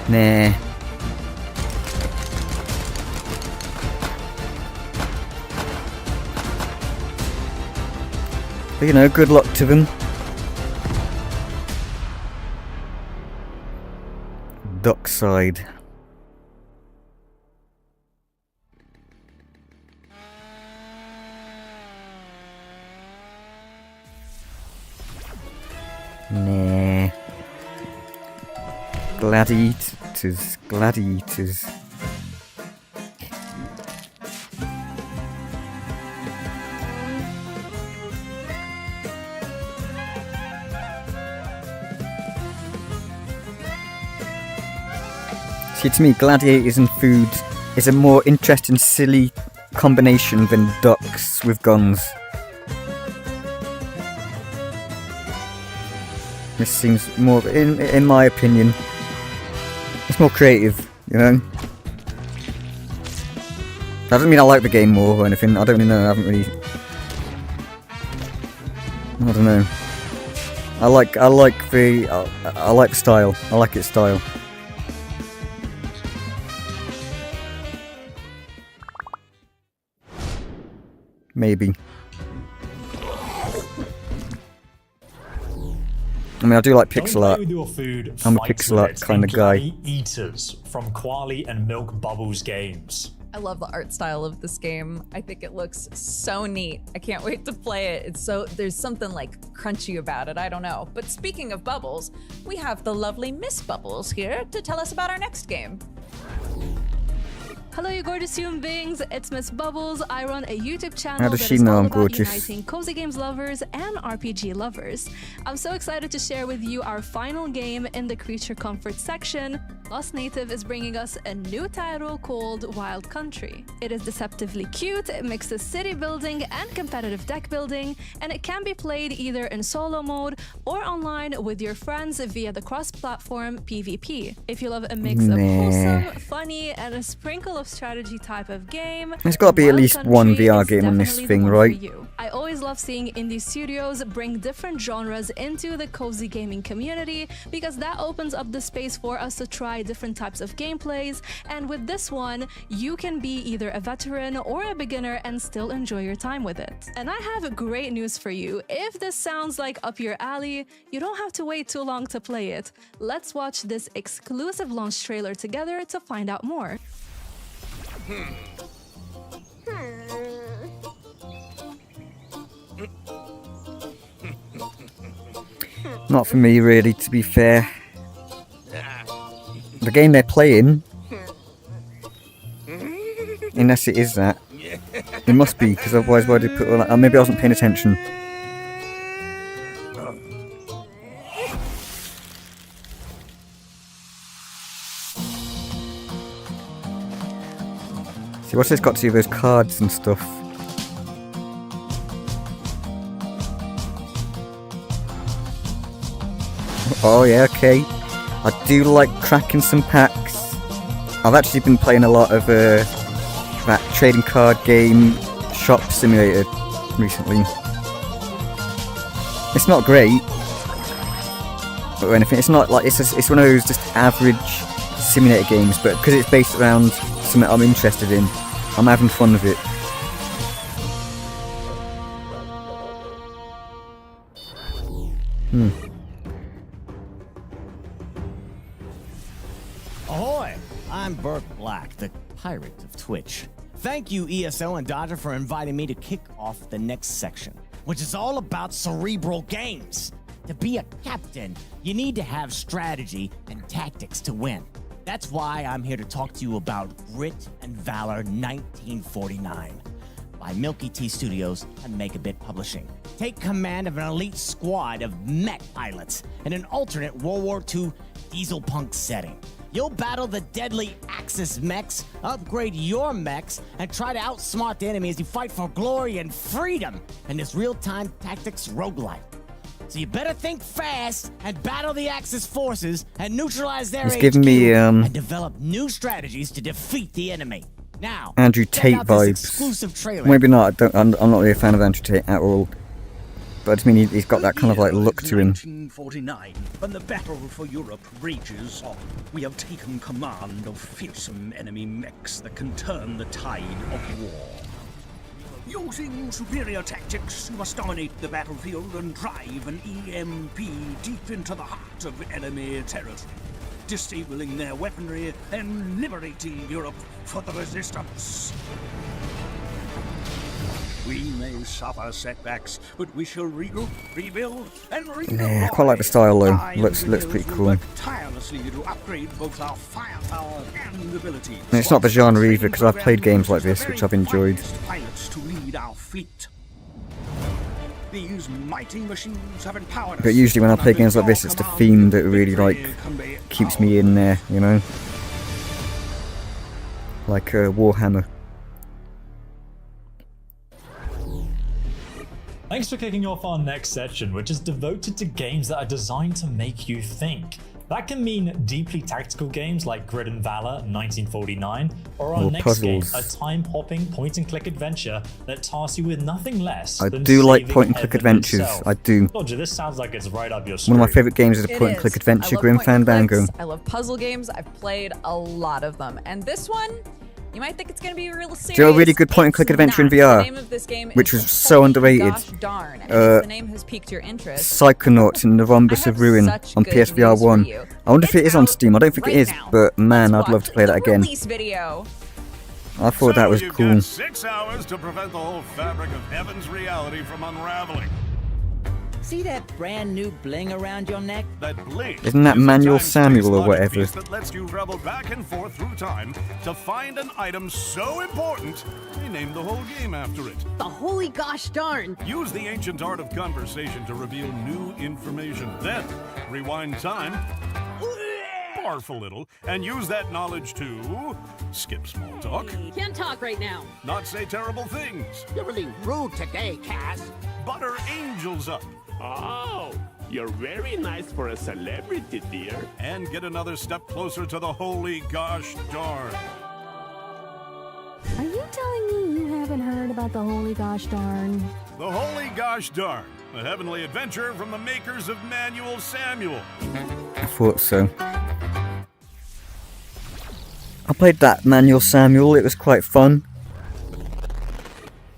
Nah. But you know, good luck to them. Duckside. Nah. Gladiators. Gladiators. See, to me, gladiators and food is a more interesting, silly combination than ducks with guns. This seems more, in my opinion, it's more creative, you know? That doesn't mean I like the game more or anything, I don't really know, I haven't really... I don't know. I like the style, I like its style. Maybe. I mean, I do like pixel Don't art. play with your food, I'm a fight pixel with art it kind in of guy. Gladi Eaters from Quali and Milk Bubbles games. I love the art style of this game. I think it looks so neat. I can't wait to play it. There's something like crunchy about it, I don't know. But speaking of Bubbles, we have the lovely Miss Bubbles here to tell us about our next game. Hello, you gorgeous human beings. It's Miss Bubbles. I run a YouTube channel How does that she is know all I'm about gorgeous? uniting cozy games lovers and RPG lovers. I'm so excited to share with you our final game in the creature comfort section. Lost Native is bringing us a new title called Wild Country. It is deceptively cute, it mixes city building and competitive deck building, and it can be played either in solo mode or online with your friends via the cross-platform PvP. If you love a mix of wholesome, funny, and a sprinkle of strategy type of game, There's got to be at Wild least Country one VR is game on this definitely the thing, one right? for you. I always love seeing indie studios bring different genres into the cozy gaming community because that opens up the space for us to try different types of gameplays, and with this one you can be either a veteran or a beginner and still enjoy your time with it. And I have great news for you. If this sounds like up your alley, you don't have to wait too long to play it. Let's watch this exclusive launch trailer together to find out more. Not for me, really, to be fair. The game they're playing, unless it is that, it must be, because otherwise why did they put all that? Oh, maybe I wasn't paying attention. See, what's this got to do with those cards and stuff? Oh yeah, okay. I do like cracking some packs. I've actually been playing a lot of that trading card game, Shop Simulator recently. It's not great, or anything. It's not like it's one of those just average simulator games, but because it's based around something I'm interested in, I'm having fun with it. Ahoy! I'm Burt Black, the pirate of Twitch. Thank you, ESO and Dodger, for inviting me to kick off the next section, which is all about cerebral games. To be a captain, you need to have strategy and tactics to win. That's why I'm here to talk to you about Grit and Valor 1949 by Milky Tea Studios and Megabit Publishing. Take command of an elite squad of mech pilots in an alternate World War II diesel punk setting. You'll battle the deadly Axis mechs, upgrade your mechs, and try to outsmart the enemy as you fight for glory and freedom in this real-time tactics roguelike. So you better think fast and battle the Axis forces and neutralize their It's HQ giving me and develop new strategies to defeat the enemy. Now, Andrew check Tate out this vibes. exclusive trailer. Maybe not. I'm not really a fan of Andrew Tate at all. But I just mean he's got that kind of like look to him. 1949, when the battle for Europe rages on, we have taken command of fearsome enemy mechs that can turn the tide of war. Using superior tactics, you must dominate the battlefield and drive an EMP deep into the heart of enemy territory, disabling their weaponry and liberating Europe for the resistance. We may suffer setbacks, but we shall regroup, rebuild, and Yeah, I quite like the style though. Looks pretty cool. tirelessly to upgrade both our firepower and abilities. And it's not the genre either, because I've played games like this which I've enjoyed. Pilots to lead our fleet. These mighty machines have empowered us. But usually when I play games like this, it's the theme that really like keeps me in there, you know? Like Warhammer. Thanks for kicking off our next section, which is devoted to games that are designed to make you think. That can mean deeply tactical games like Grit and Valor 1949, or our next game, a time-hopping point-and-click adventure that tasks you with nothing less I than do like saving point-and-click heaven adventures. itself. I do. Dodger, this sounds like it's right up your street. One of my favourite games is a point-and-click adventure, Grim Fandango. I love puzzle games. I've played a lot of them. And this one, you might think it's going to be real serious. Do you know a really good point-and-click adventure in VR? The name of this game which is was so underrated. Gosh darn. And the name has piqued your interest. Psychonauts in the Rhombus of Ruin on PSVR 1. I wonder if it is on Steam. I don't think it is, but man, I'd love to play that again. Release video. I thought that was You've cool. got 6 hours to prevent the whole fabric of heaven's reality from unraveling. See that brand new bling around your neck? That bling Isn't that is a Manuel time-space Samuel or logic whatever? piece that lets you travel back and forth through time to find an item so important they named the whole game after it. The holy gosh darn! Use the ancient art of conversation to reveal new information. Then rewind time, barf a little, and use that knowledge to skip small talk, Can't talk right now. not say terrible things, You're really rude today, Cass. butter angels up. Oh, you're very nice for a celebrity, dear. And get another step closer to the holy gosh darn. Are you telling me you haven't heard about the holy gosh darn? The holy gosh darn, a heavenly adventure from the makers of Manuel Samuel. I thought so. I played that Manuel Samuel, it was quite fun.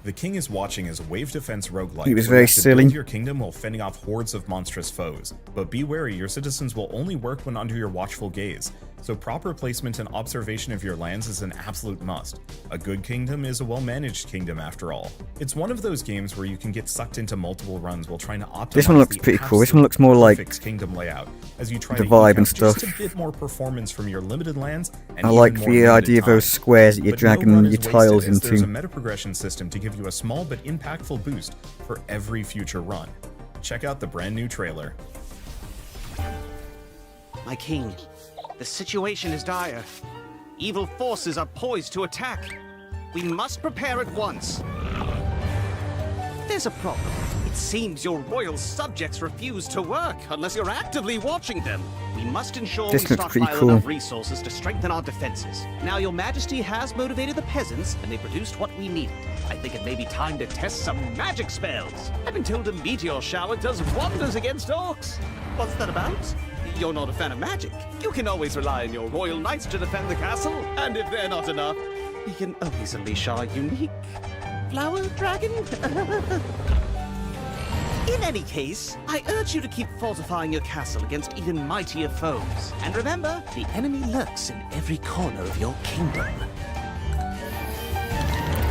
The King is Watching is a wave defense roguelike. It was where very you have to silly. build your kingdom while fending off hordes of monstrous foes. But be wary, your citizens will only work when under your watchful gaze. So proper placement and observation of your lands is an absolute must. A good kingdom is a well-managed kingdom after all. It's one of those games where you can get sucked into multiple runs while trying to optimize This one looks the pretty cool. This absolute one looks more like perfect kingdom layout as you try the to vibe eke and out just stuff. a bit more performance from your limited lands and I like even more the limited idea of those time. squares that you're But no dragging run your is wasted, tiles as There's a into. meta progression system to give you a small but impactful boost for every future run. Check out the brand new trailer. My king, the situation is dire. Evil forces are poised to attack. We must prepare at once. There's a problem. It seems your royal subjects refuse to work unless you're actively watching them. We must ensure This we looks pretty stockpile cool. enough resources to strengthen our defenses. Now your majesty has motivated the peasants, and they produced what we needed. I think it may be time to test some magic spells. I've been told a meteor shower does wonders against orcs. What's that about? You're not a fan of magic. You can always rely on your royal knights to defend the castle. And if they're not enough, we can always unleash our unique flower dragon. In any case, I urge you to keep fortifying your castle against even mightier foes. And remember, the enemy lurks in every corner of your kingdom.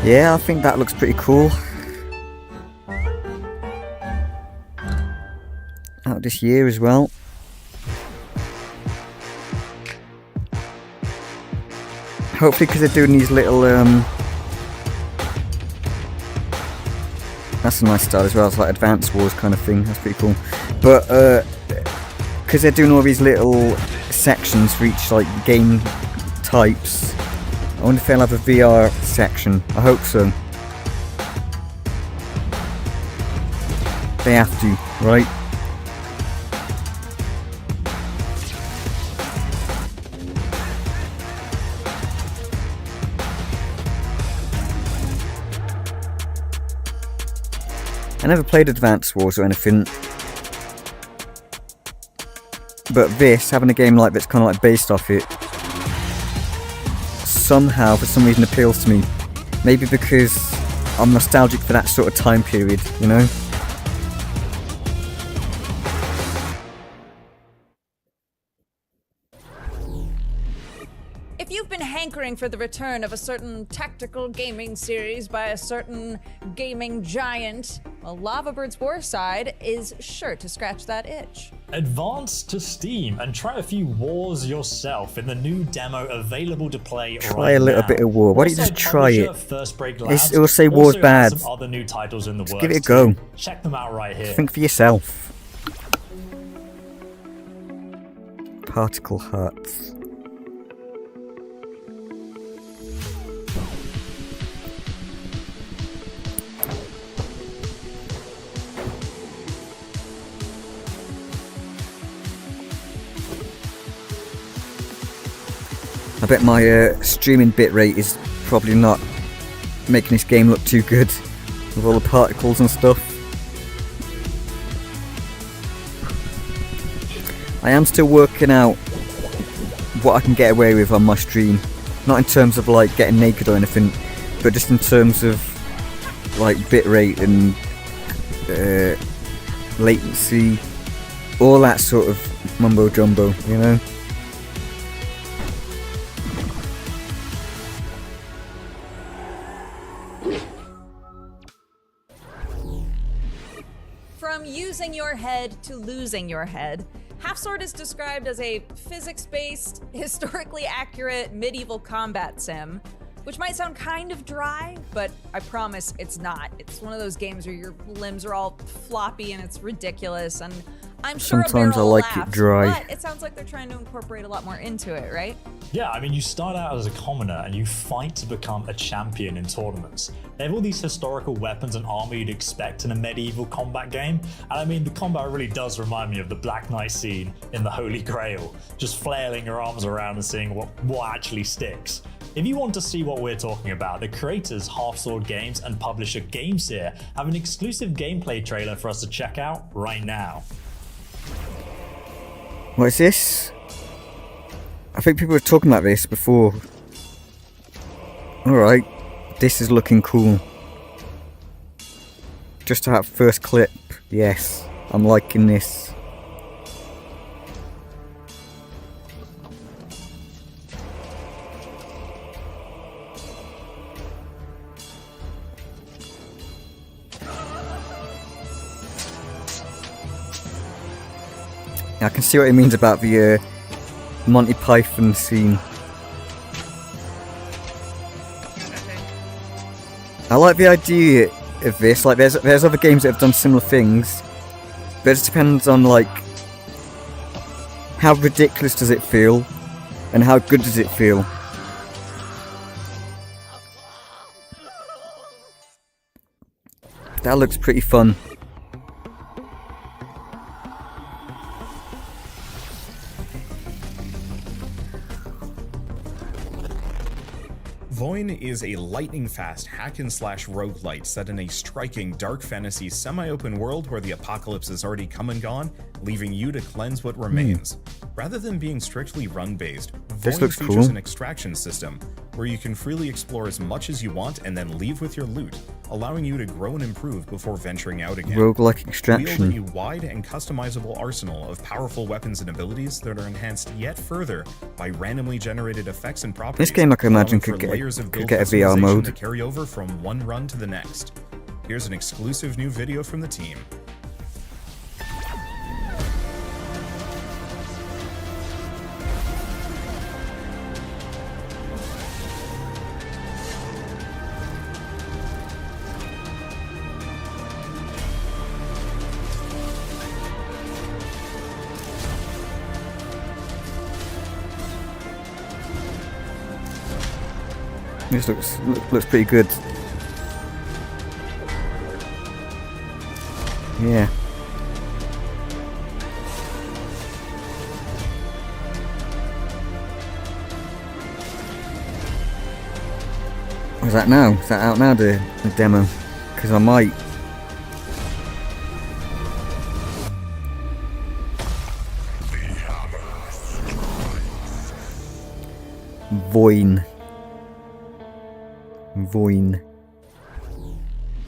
Yeah, I think that looks pretty cool. Out this year as well. Hopefully, because they're doing these little that's a nice style as well. It's like Advance Wars kind of thing. That's pretty cool. But because they're doing all these little sections for each like game types, I wonder if they'll have a VR section. I hope so. They have to, right? I never played Advance Wars or anything, but this, having a game like that's kind of like based off it, somehow, for some reason, appeals to me. Maybe because I'm nostalgic for that sort of time period, you know? If you've been hankering for the return of a certain tactical gaming series by a certain gaming giant, well, Lava Bird's Warside is sure to scratch that itch. Advance to Steam and try a few wars yourself in the new demo available to play Try a little bit of war. Why don't you just try it? First Break It Labs will say war's also has bad. some other new titles in the Just works give it a too. go. Check them out right here. Think for yourself. Particle Hearts. I bet my streaming bitrate is probably not making this game look too good with all the particles and stuff. I am still working out what I can get away with on my stream. Not in terms of like getting naked or anything, but just in terms of like bitrate and latency, all that sort of mumbo jumbo, you know? From using your head to losing your head, Half Sword is described as a physics-based, historically accurate medieval combat sim, which might sound kind of dry, but I promise it's not. It's one of those games where your limbs are all floppy and it's ridiculous, and I'm sure Sometimes I like it dry. but it sounds like they're trying to incorporate a lot more into it, right? Yeah, I mean, you start out as a commoner and you fight to become a champion in tournaments. They have all these historical weapons and armor you'd expect in a medieval combat game, and I mean, the combat really does remind me of the Black Knight scene in the Holy Grail, just flailing your arms around and seeing what actually sticks. If you want to see what we're talking about, the creators Half Sword Games and publisher GameSeer have an exclusive gameplay trailer for us to check out right now. What is this? I think people were talking about this before. Alright, this is looking cool. Just that first clip, yes, I'm liking this. I can see what he means about the Monty Python scene. I like the idea of this. Like, there's other games that have done similar things, but it just depends on like how ridiculous does it feel, and how good does it feel. That looks pretty fun. Voin is a lightning-fast hack-and-slash roguelite set in a striking dark fantasy semi-open world where the apocalypse has already come and gone, leaving you to cleanse what remains. Rather than being strictly run-based, This Voin looks features cool. an extraction system where you can freely explore as much as you want and then leave with your loot, allowing you to grow and improve before venturing out again. Roguelike extraction. Wield a wide and customizable arsenal of powerful weapons and abilities that are enhanced yet further by randomly generated effects and properties. This game, I can imagine, allowing could for get layers of could build get a VR customization mode. to carry over from one run to the next. Here's an exclusive new video from the team. This looks pretty good. Yeah. Is that now? Is that out now, the demo? Because I might. Voin.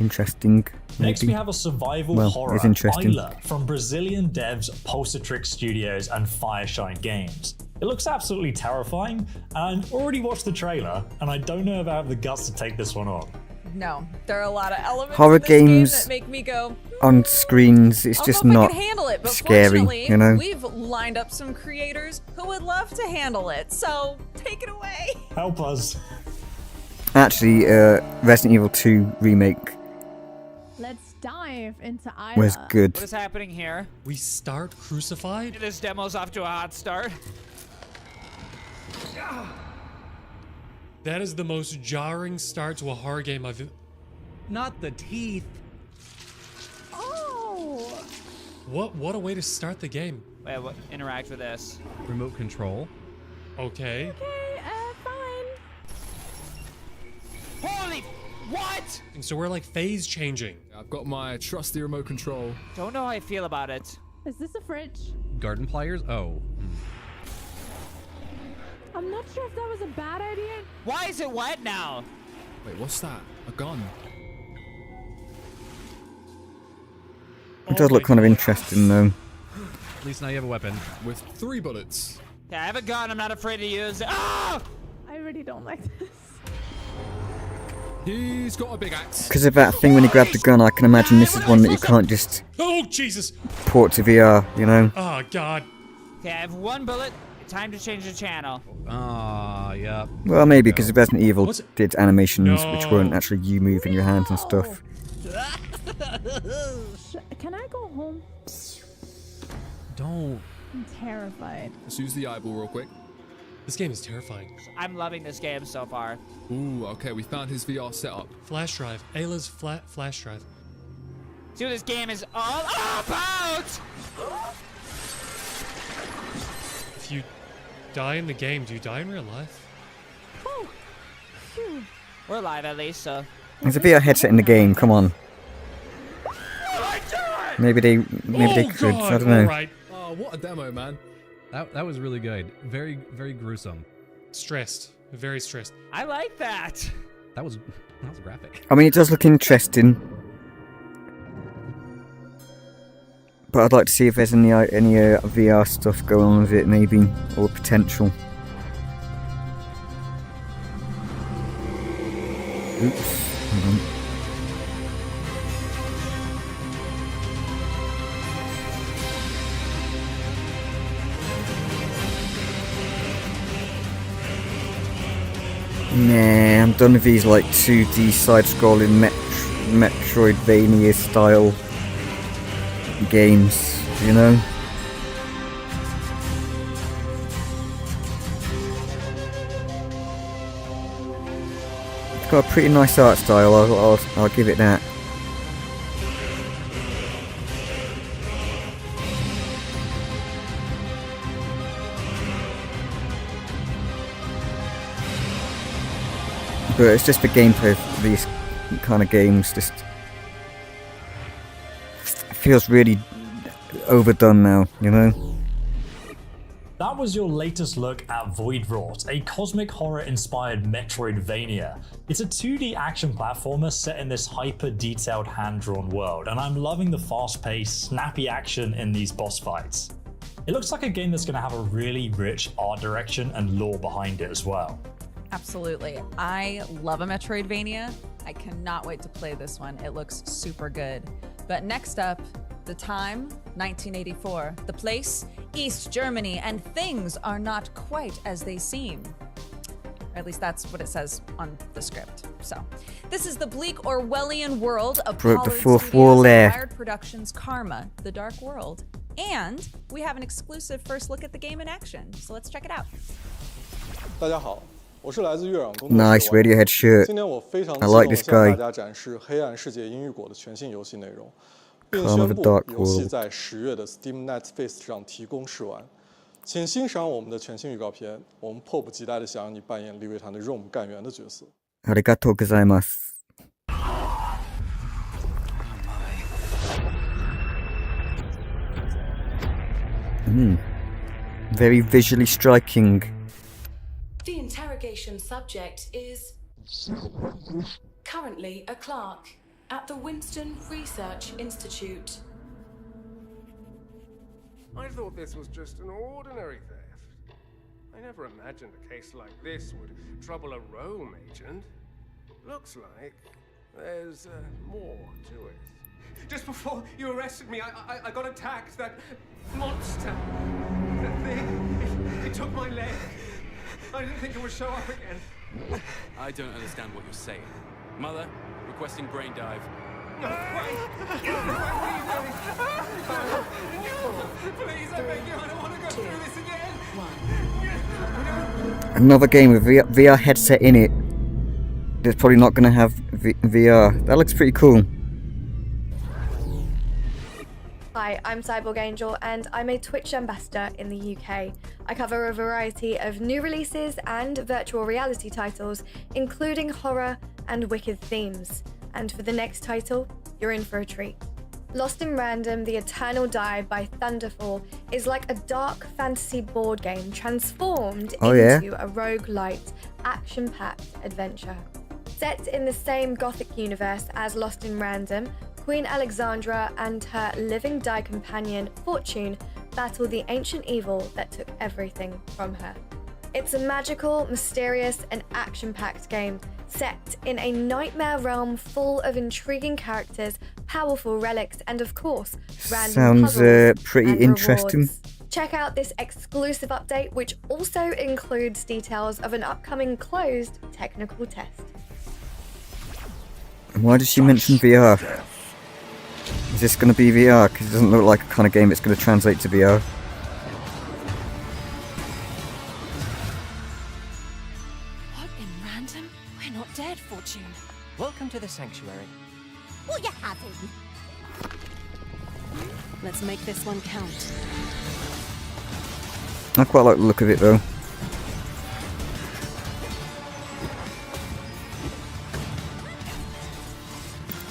Interesting. Next, maybe. we have a survival Well, horror, it's interesting. Isla, from Brazilian devs Pulsatrix Studios and Fireshine Games. It looks absolutely terrifying, and I've already watched the trailer, and I don't know if I have the guts to take this one on. No, there are a lot of elements Horror of this game games that make me go, on screens, it's I don't just know if I not can handle it, but scary, fortunately, you know? we've lined up some creators who would love to handle it, so take it away. Help us. Actually, Resident Evil 2 remake Let's dive into Isla. was good. What is happening here? We start crucified? This demo's off to a hot start. That is the most jarring start to a horror game I've... Not the teeth. Oh! What a way to start the game. Wait, what? Interact with this. Remote control. Okay. Okay, fine. Holy... What? And so we're like phase changing. I've got my trusty remote control. Don't know how I feel about it. Is this a fridge? Garden pliers? Oh. I'm not sure if that was a bad idea. Why is it wet now? Wait, what's that? A gun? It does look kind of interesting though. At least now you have a weapon. With 3 bullets. Yeah, I have a gun. I'm not afraid to use it. Ah! I really don't like this. He's got a big axe. Because of that thing when you grab the gun, I can imagine this is one that you can't just Oh, Jesus! port to VR, you know? Oh, God. Okay, I have 1 bullet. Time to change the channel. Ah, yeah. Well, maybe because Resident Evil What's- did animations which No. weren't actually you moving your hands and stuff. Can I go home? Don't. I'm terrified. Let's use the eyeball real quick. This game is terrifying. I'm loving this game so far. Ooh, okay, we found his VR setup. Flash drive. Ayla's flash drive. See what this game is all about! If you die in the game, do you die in real life? Oh, phew. We're live at least, so... There's a VR headset in the game, come on. Maybe they could, I don't know. Alright. Oh, what a demo, man. That was really good. Very, very gruesome. Stressed. Very stressed. I like that. That was graphic. I mean, it does look interesting. But I'd like to see if there's any VR stuff going on with it, maybe, or potential. Oops. Hold on. Nah, I'm done with these like 2D side-scrolling Metroidvania style games, you know? It's got a pretty nice art style, I'll give it that. But it's just the gameplay of these kind of games just feels really overdone now, you know? That was your latest look at Voidwrought, a cosmic horror-inspired Metroidvania. It's a 2D action platformer set in this hyper-detailed hand-drawn world, and I'm loving the fast-paced, snappy action in these boss fights. It looks like a game that's going to have a really rich art direction and lore behind it as well. Absolutely. I love a Metroidvania. I cannot wait to play this one. It looks super good. But next up, the time, 1984. The place, East Germany, and things are not quite as they seem. Or at least that's what it says on the script. So, this is the bleak Orwellian world of Broke the Pollard fourth Studios' wall there. Wired Productions' Karma, The Dark World. And we have an exclusive first look at the game in action. So let's check it out. 大家好，我是来自月壤工作室的 Nice Radiohead shirt. 今年我非常激 I 动 like 地 this 向大 guy. 家展示《黑暗世界：阴郁果》的全新游戏内容，并 Karma 宣 the 布 Dark 游戏 World. 在10月的 Steam Next Fest 上提供试玩。请欣赏我们的全新预告片，我们迫不及待地想让你扮演利维坦的 Rome 干员的角色。 Arigatou gozaimasu. Very visually striking. The interrogation subject is currently a clerk at the Winston Research Institute. I thought this was just an ordinary theft. I never imagined a case like this would trouble a Rome agent. Looks like there's more to it. Just before you arrested me, I got attacked. That monster. That thing. It took my leg. I didn't think it would show up again. I don't understand what you're saying. Mother, requesting brain dive. No, wait! What are you doing? Please, I beg you, I don't want to go through this again. Another game with VR headset in it. That's probably not going to have VR. That looks pretty cool. Hi, I'm Cyborg Angel and I'm a Twitch ambassador in the UK. I cover a variety of new releases and virtual reality titles, including horror and wicked themes. And for the next title, you're in for a treat. Lost in Random: The Eternal Dive by Thunderfall is like a dark fantasy board game transformed into a roguelite, action-packed adventure. Set in the same gothic universe as Lost in Random, Queen Alexandra and her living die companion, Fortune, battle the ancient evil that took everything from her. It's a magical, mysterious, and action-packed game set in a nightmare realm full of intriguing characters, powerful relics, and of course, random puzzles pretty and interesting. rewards. Check out this exclusive update, which also includes details of an upcoming closed technical test. Why did she mention VR? Is this going to be VR? Because it doesn't look like a kind of game that's going to translate to VR. What in Random? We're not dead, Fortune. Welcome to the sanctuary. Will you have him? Let's make this one count. I quite like the look of it though.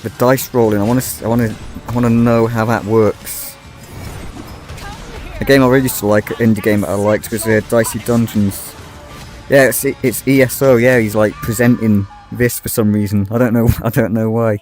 The dice rolling, I want to know how that works. A game I really used to like, an indie game that I liked, was Dicey Dungeons. Yeah, it's ESO. Yeah, he's like presenting this for some reason. I don't know why.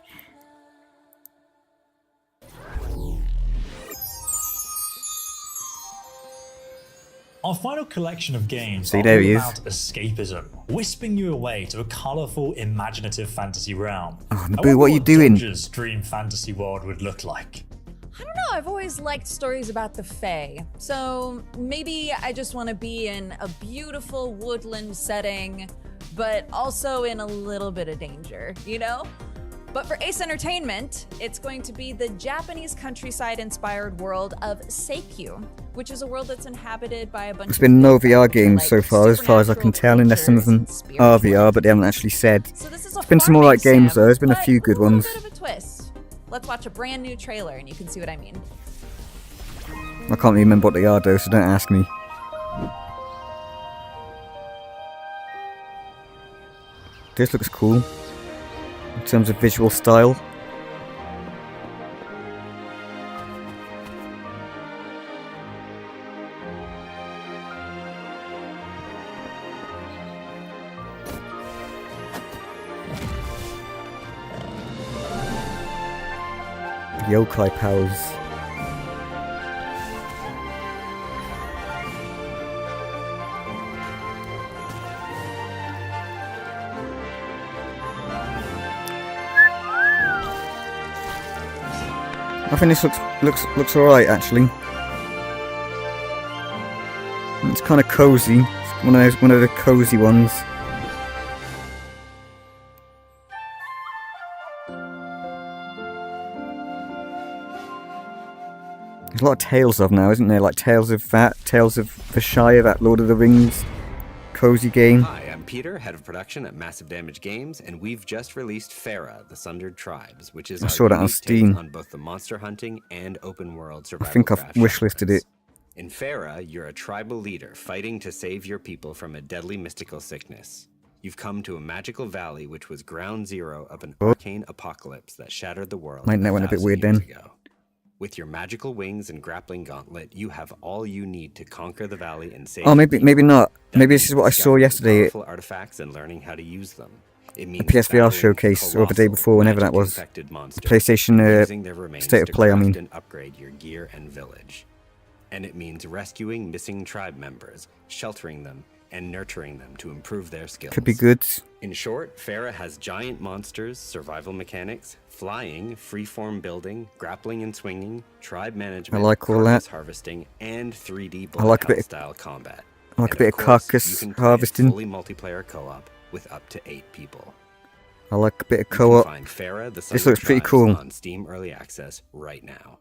Our final collection of games See, are there all he is. about escapism, whisping you away to a colourful, imaginative fantasy realm. Oh, I Naboo, wonder what are you doing? George's dream fantasy world would look like. I don't know, I've always liked stories about the Fae. So maybe I just want to be in a beautiful woodland setting, but also in a little bit of danger, you know? But for Ace Entertainment, it's going to be the Japanese countryside-inspired world of Seikyu, which is a world that's inhabited by a bunch There's of been no VR games so far as I can tell, unless some of them are VR, but they haven't actually said. There's been some alright games though, there's been a few good ones. bit of a twist. Let's watch a brand new trailer and you can see what I mean. I can't remember what they are though, so don't ask me. This looks cool in terms of visual style. Yokai powers. I think this looks alright actually. It's kind of cozy. It's one of the cozy ones. There's a lot of Tales of now, isn't there? Like Tales of that, Tales of the Shire, that Lord of the Rings cozy game. Hi, I'm Peter, head of production at Massive Damage Games, and we've just released Farah, the Sundered Tribes, which is I saw that on Steam. on both the monster hunting and open world I survival. think I've wishlisted it. In Farah, you're a tribal leader fighting to save your people from a deadly mystical sickness. You've come to a magical valley which was ground zero of an arcane apocalypse that shattered the world. Might that one a bit weird then. Ago. With your magical wings and grappling gauntlet, you have all you need to conquer the valley and save. Oh, maybe not. Maybe this is what I saw yesterday. Powerful artifacts and learning how to use them. It A means PSVR showcase, or the day before, whenever that was. The PlayStation State of Play, I mean. And upgrade your gear and village. And it means rescuing missing tribe members, sheltering them, and nurturing them to improve their skills. Could be good. In short, Farah has giant monsters, survival mechanics, flying, freeform building, grappling and swinging, tribe management, I like all that. harvesting, and 3D I like a bit style combat. I like a bit of carcass harvesting. Fully multiplayer co-op with up to 8 people. I like a bit of co-op. Find Farah, the This looks pretty cool. on Steam Early Access right now.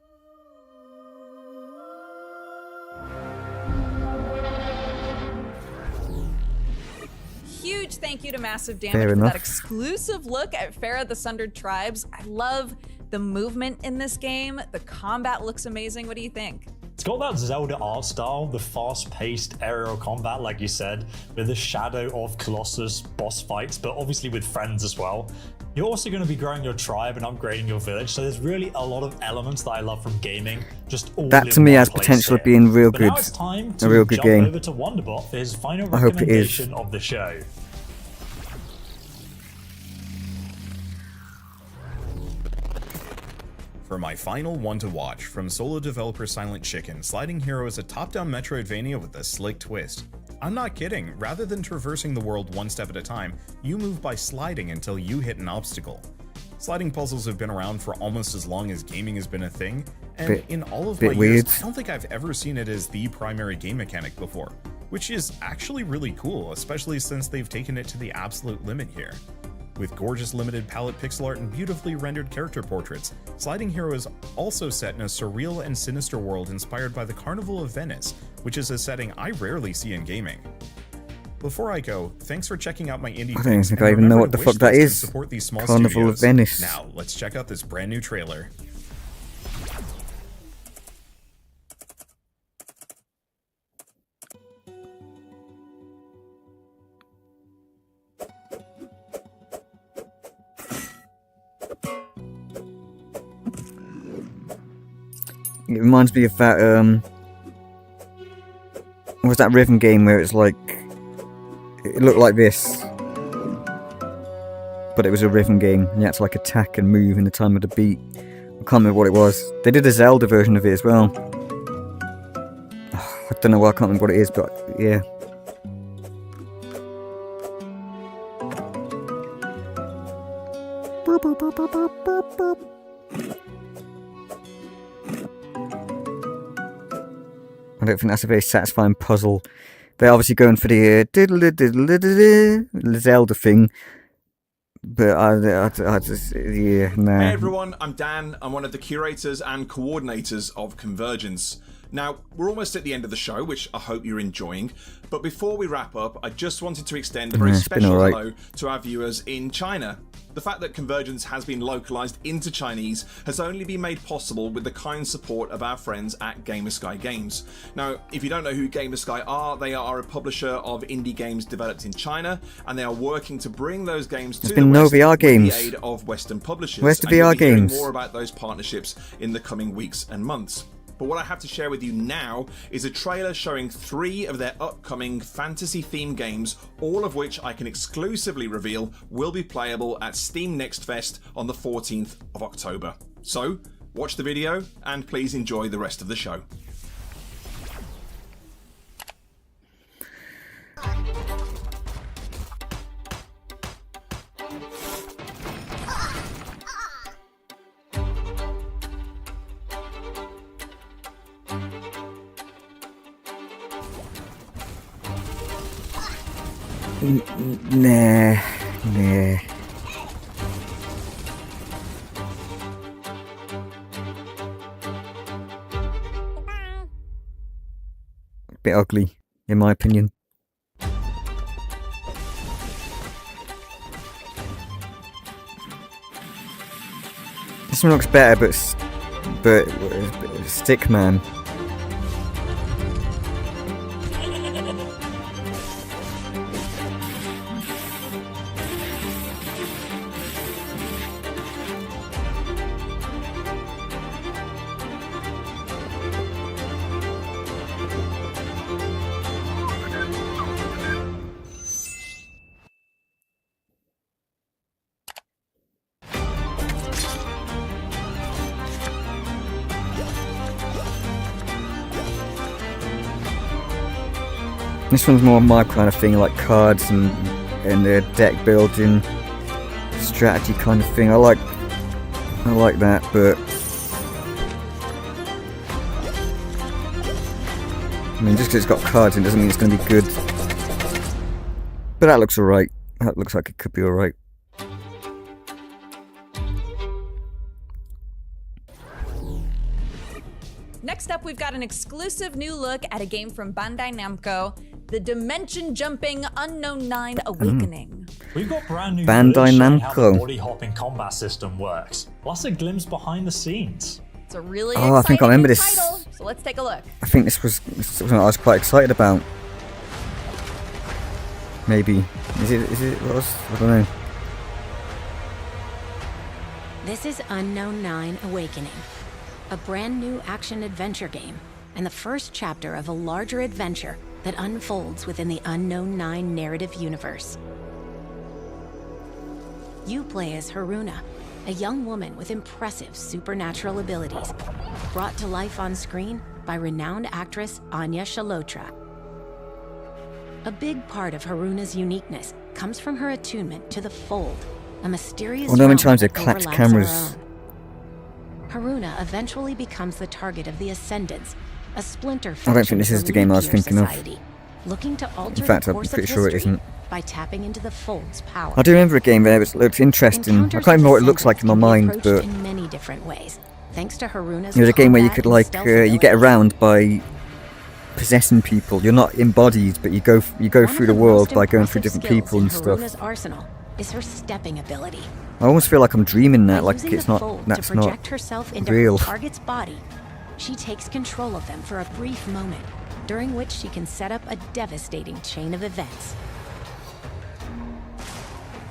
Huge thank you to Massive Fair Damage for enough. that exclusive look at Farah the Sundered Tribes. I love the movement in this game. The combat looks amazing. What do you think? It's got that Zelda art style, the fast-paced aerial combat, like you said, with the Shadow of Colossus boss fights, but obviously with friends as well. You're also going to be growing your tribe and upgrading your village, so there's really a lot of elements that I love from gaming. Just all That to me has potential of being real good. Now it's time to A real good jump game. over to Wonderbot for his final I hope it is. recommendation of the show. For my final one to watch, from solo developer Silent Chicken, Sliding Hero is a top-down Metroidvania with a slick twist. I'm not kidding, rather than traversing the world one step at a time, you move by sliding until you hit an obstacle. Sliding puzzles have been around for almost as long as gaming has been a thing, and in all of my years, I don't think I've ever seen it as the primary game mechanic before, which is actually really cool, especially since they've taken it to the absolute limit here. With gorgeous limited palette pixel art and beautifully rendered character portraits, Sliding Hero is also set in a surreal and sinister world inspired by the Carnival of Venice, which is a setting I rarely see in gaming. Before I go, thanks for checking out my indie I don't think I even know what the fuck that is. Support these small Carnival of studios. Venice. Now, let's check out this brand new trailer. It reminds me of that, what was that rhythm game where it's like, it looked like this, but it was a rhythm game, and you had to like attack and move in the time of the beat. I can't remember what it was. They did a Zelda version of it as well. I don't know why I can't remember what it is, but yeah. I don't think that's a very satisfying puzzle. They're obviously going for the Zelda thing, but I just, yeah, nah. Hey everyone, I'm Dan. I'm one of the curators and coordinators of Convergence. Now, we're almost at the end of the show, which I hope you're enjoying, but before we wrap up, I just wanted to extend a very special hello to our viewers in China. The fact that Convergence has been localized into Chinese has only been made possible with the kind support of our friends at Gamersky Games. Now, if you don't know who Gamersky are, they are a publisher of indie games developed in China, and they are working to bring those games to the West VR with games. the aid of Western publishers. Where's the and you'll VR be hearing games? more about those partnerships in the coming weeks and months. But what I have to share with you now is a trailer showing 3 of their upcoming fantasy-themed games, all of which I can exclusively reveal will be playable at Steam Next Fest on the 14th of October. So, watch the video and please enjoy the rest of the show. Nah. Bit ugly, in my opinion. This one looks better, but Stickman. This one's more my kind of thing, like cards and deck building, strategy kind of thing. I like that, but I mean, just because it's got cards in doesn't mean it's going to be good. But that looks alright. That looks like it could be alright. Next up, we've got an exclusive new look at a game from Bandai Namco, the dimension-jumping Unknown 9 Awakening. We've got brand new Bandai footage showing how the Namco. body-hopping combat system works, plus a glimpse behind the scenes. It's a really Oh, I think I exciting remember new this. title, so let's take a look. I think this was something I was quite excited about. Maybe. Is it what was? I don't know. This is Unknown 9 Awakening, a brand new action-adventure game, and the first chapter of a larger adventure that unfolds within the Unknown 9 narrative universe. You play as Haruna, a young woman with impressive supernatural abilities, brought to life on screen by renowned actress Anya Chalotra. A big part of Haruna's uniqueness comes from her attunement to the Fold, a mysterious Well, how many realm times they've that clapped overlaps cameras? our own. Haruna eventually becomes the target of the Ascendants, a splinter I don't think this is the game I was thinking of. looking to alter In fact, the I'm course pretty of sure it history isn't. by tapping into the Fold's power. I do remember a game there. It looked interesting. I can't remember what it looks like in my mind, Approached but in many different ways, thanks to Haruna's it was a game where you combat could and like stealth you get abilities. around by possessing people. You're not embodied, but you go through the world by going through different people and stuff. Haruna's arsenal is her stepping ability. I almost feel like I'm dreaming that, like Using it's the not. Fold That's to not project herself into real. her target's body, she takes control of them for a brief moment, during which she can set up a devastating chain of events.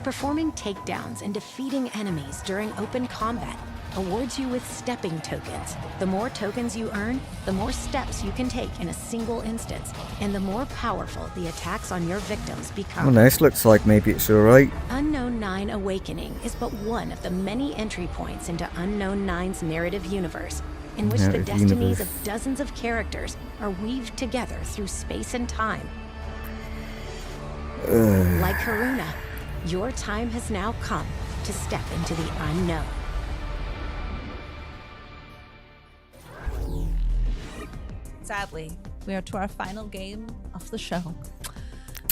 Performing takedowns and defeating enemies during open combat awards you with stepping tokens. The more tokens you earn, the more steps you can take in a single instance, and the more powerful the attacks on your victims become. Oh no, this looks like maybe it's alright. Unknown 9 Awakening is but one of the many entry points into Unknown 9's narrative universe, in which the Narrative destinies universe. of dozens of characters are weaved together through space and time. Like Haruna, your time has now come to step into the unknown. Sadly, we are to our final game of the show.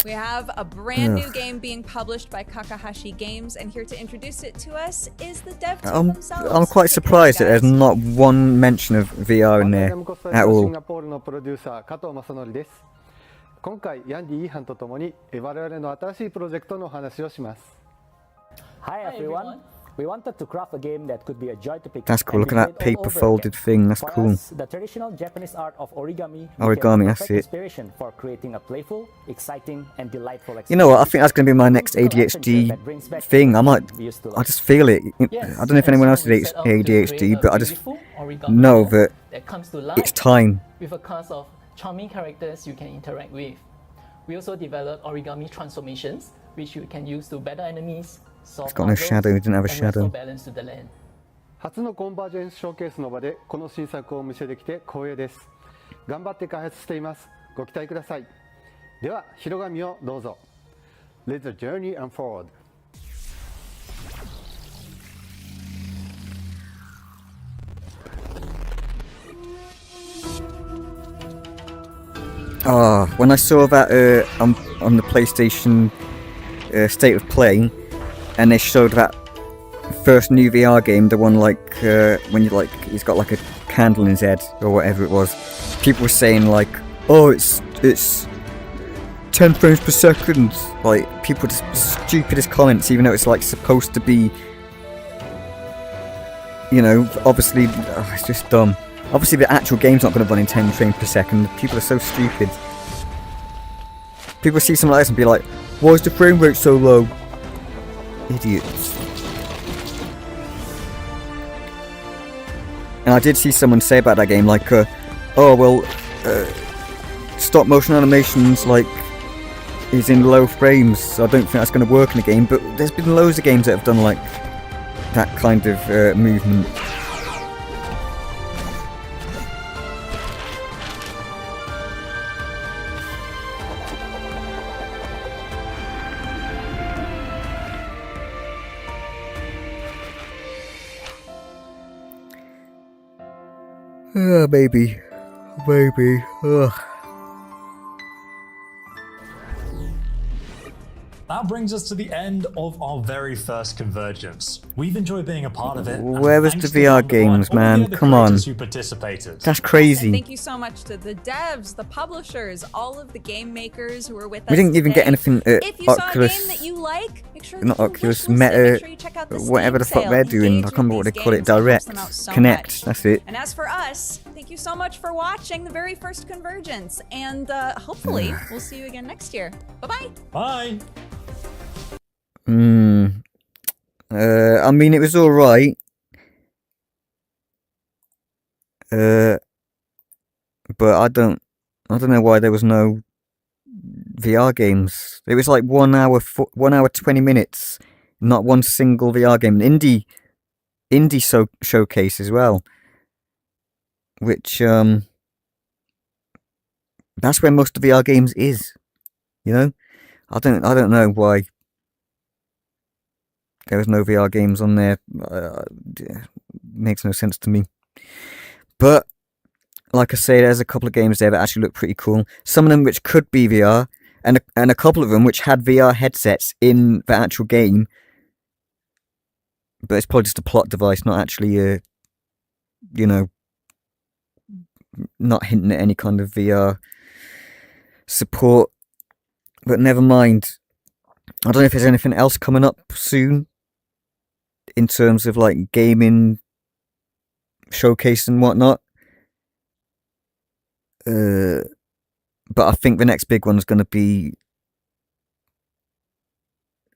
We have a brand new game being published by Kakahashi Games, and here to introduce it to us is the dev team themselves. I'm quite surprised that there's not one mention of VR in there at all. シンガポールのプロデューサー加藤正則です。今回ヤンディ・イーハンとともに我々の新しいプロジェクトのお話をします。 Hi everyone. We wanted to craft a game that could be a joy to pick That's up cool. Look at that paper folded thing. That's cool. The traditional Japanese art of origami. Origami, that's it. Inspiration for creating a playful, exciting, and delightful experience. You know what? I think that's going to be my next ADHD thing. I just feel it. I don't know if anyone else has ADHD, but I just know that it's time. With a cast of charming characters you can interact with. We also developed origami transformations, which you can use to battle enemies. It's got no shadow. It didn't have a shadow. 初のコンバージェンスショーケースの場でこの新作をお見せできて光栄です。頑張って開発しています。ご期待ください。では、広紙をどうぞ。Let the journey unfold. When I saw that on the PlayStation State of Play, and they showed that first new VR game, the one like when you like he's got like a candle in his head or whatever it was. People were saying like, "Oh, it's 10 frames per second." Like people just stupidest comments, even though it's like supposed to be, you know, obviously it's just dumb. Obviously, the actual game's not going to run in 10 frames per second. People are so stupid. People see something like this and be like, "Why is the frame rate so low?" Idiots. And I did see someone say about that game, like, "Oh well, stop motion animations like is in low frames, so I don't think that's going to work in a game." But there's been loads of games that have done like that kind of movement. Oh, baby. Baby. Ugh. That brings us to the end of our very first Convergence. We've enjoyed being a part of it. Where was the VR games, man? Come on. Who participated. That's crazy. And thank you so much to the devs, the publishers, all of the game makers who were with us. We didn't even today. get anything If you Oculus. saw a game that you like, make sure Not that you Oculus, wish list it. Meta, Make sure you check out the whatever the Steam fuck they're sale. doing. I Engage can't remember with what they these call it. games. It helps Direct, them out so Connect. much. That's it. And as for us, thank you so much for watching the very first Convergence, and hopefully we'll see you again next year. Bye-bye. Bye. I mean, it was all right. But I don't know why there was no VR games. It was like 1 hour, 20 minutes, not one single VR game. An indie showcase as well, which that's where most of VR games is. You know, I don't know why there was no VR games on there. Makes no sense to me. But like I say, there's a couple of games there that actually look pretty cool. Some of them which could be VR, and a couple of them which had VR headsets in the actual game. But it's probably just a plot device, not actually you know, not hinting at any kind of VR support. But never mind. I don't know if there's anything else coming up soon in terms of like gaming showcase and whatnot. But I think the next big one is going to be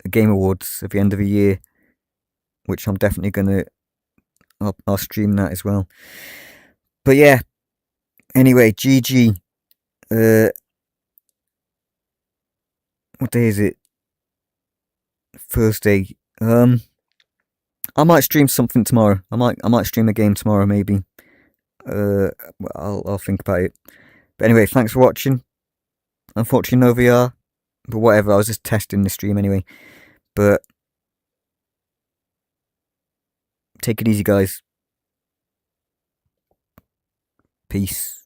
Game Awards at the end of the year, which I'm definitely going to I'll stream that as well. But yeah, anyway, GG. What day is it? Thursday. I might stream something tomorrow. I might stream a game tomorrow, maybe. I'll think about it. But anyway, thanks for watching. Unfortunately, no VR, but whatever. I was just testing the stream anyway. But take it easy, guys. Peace.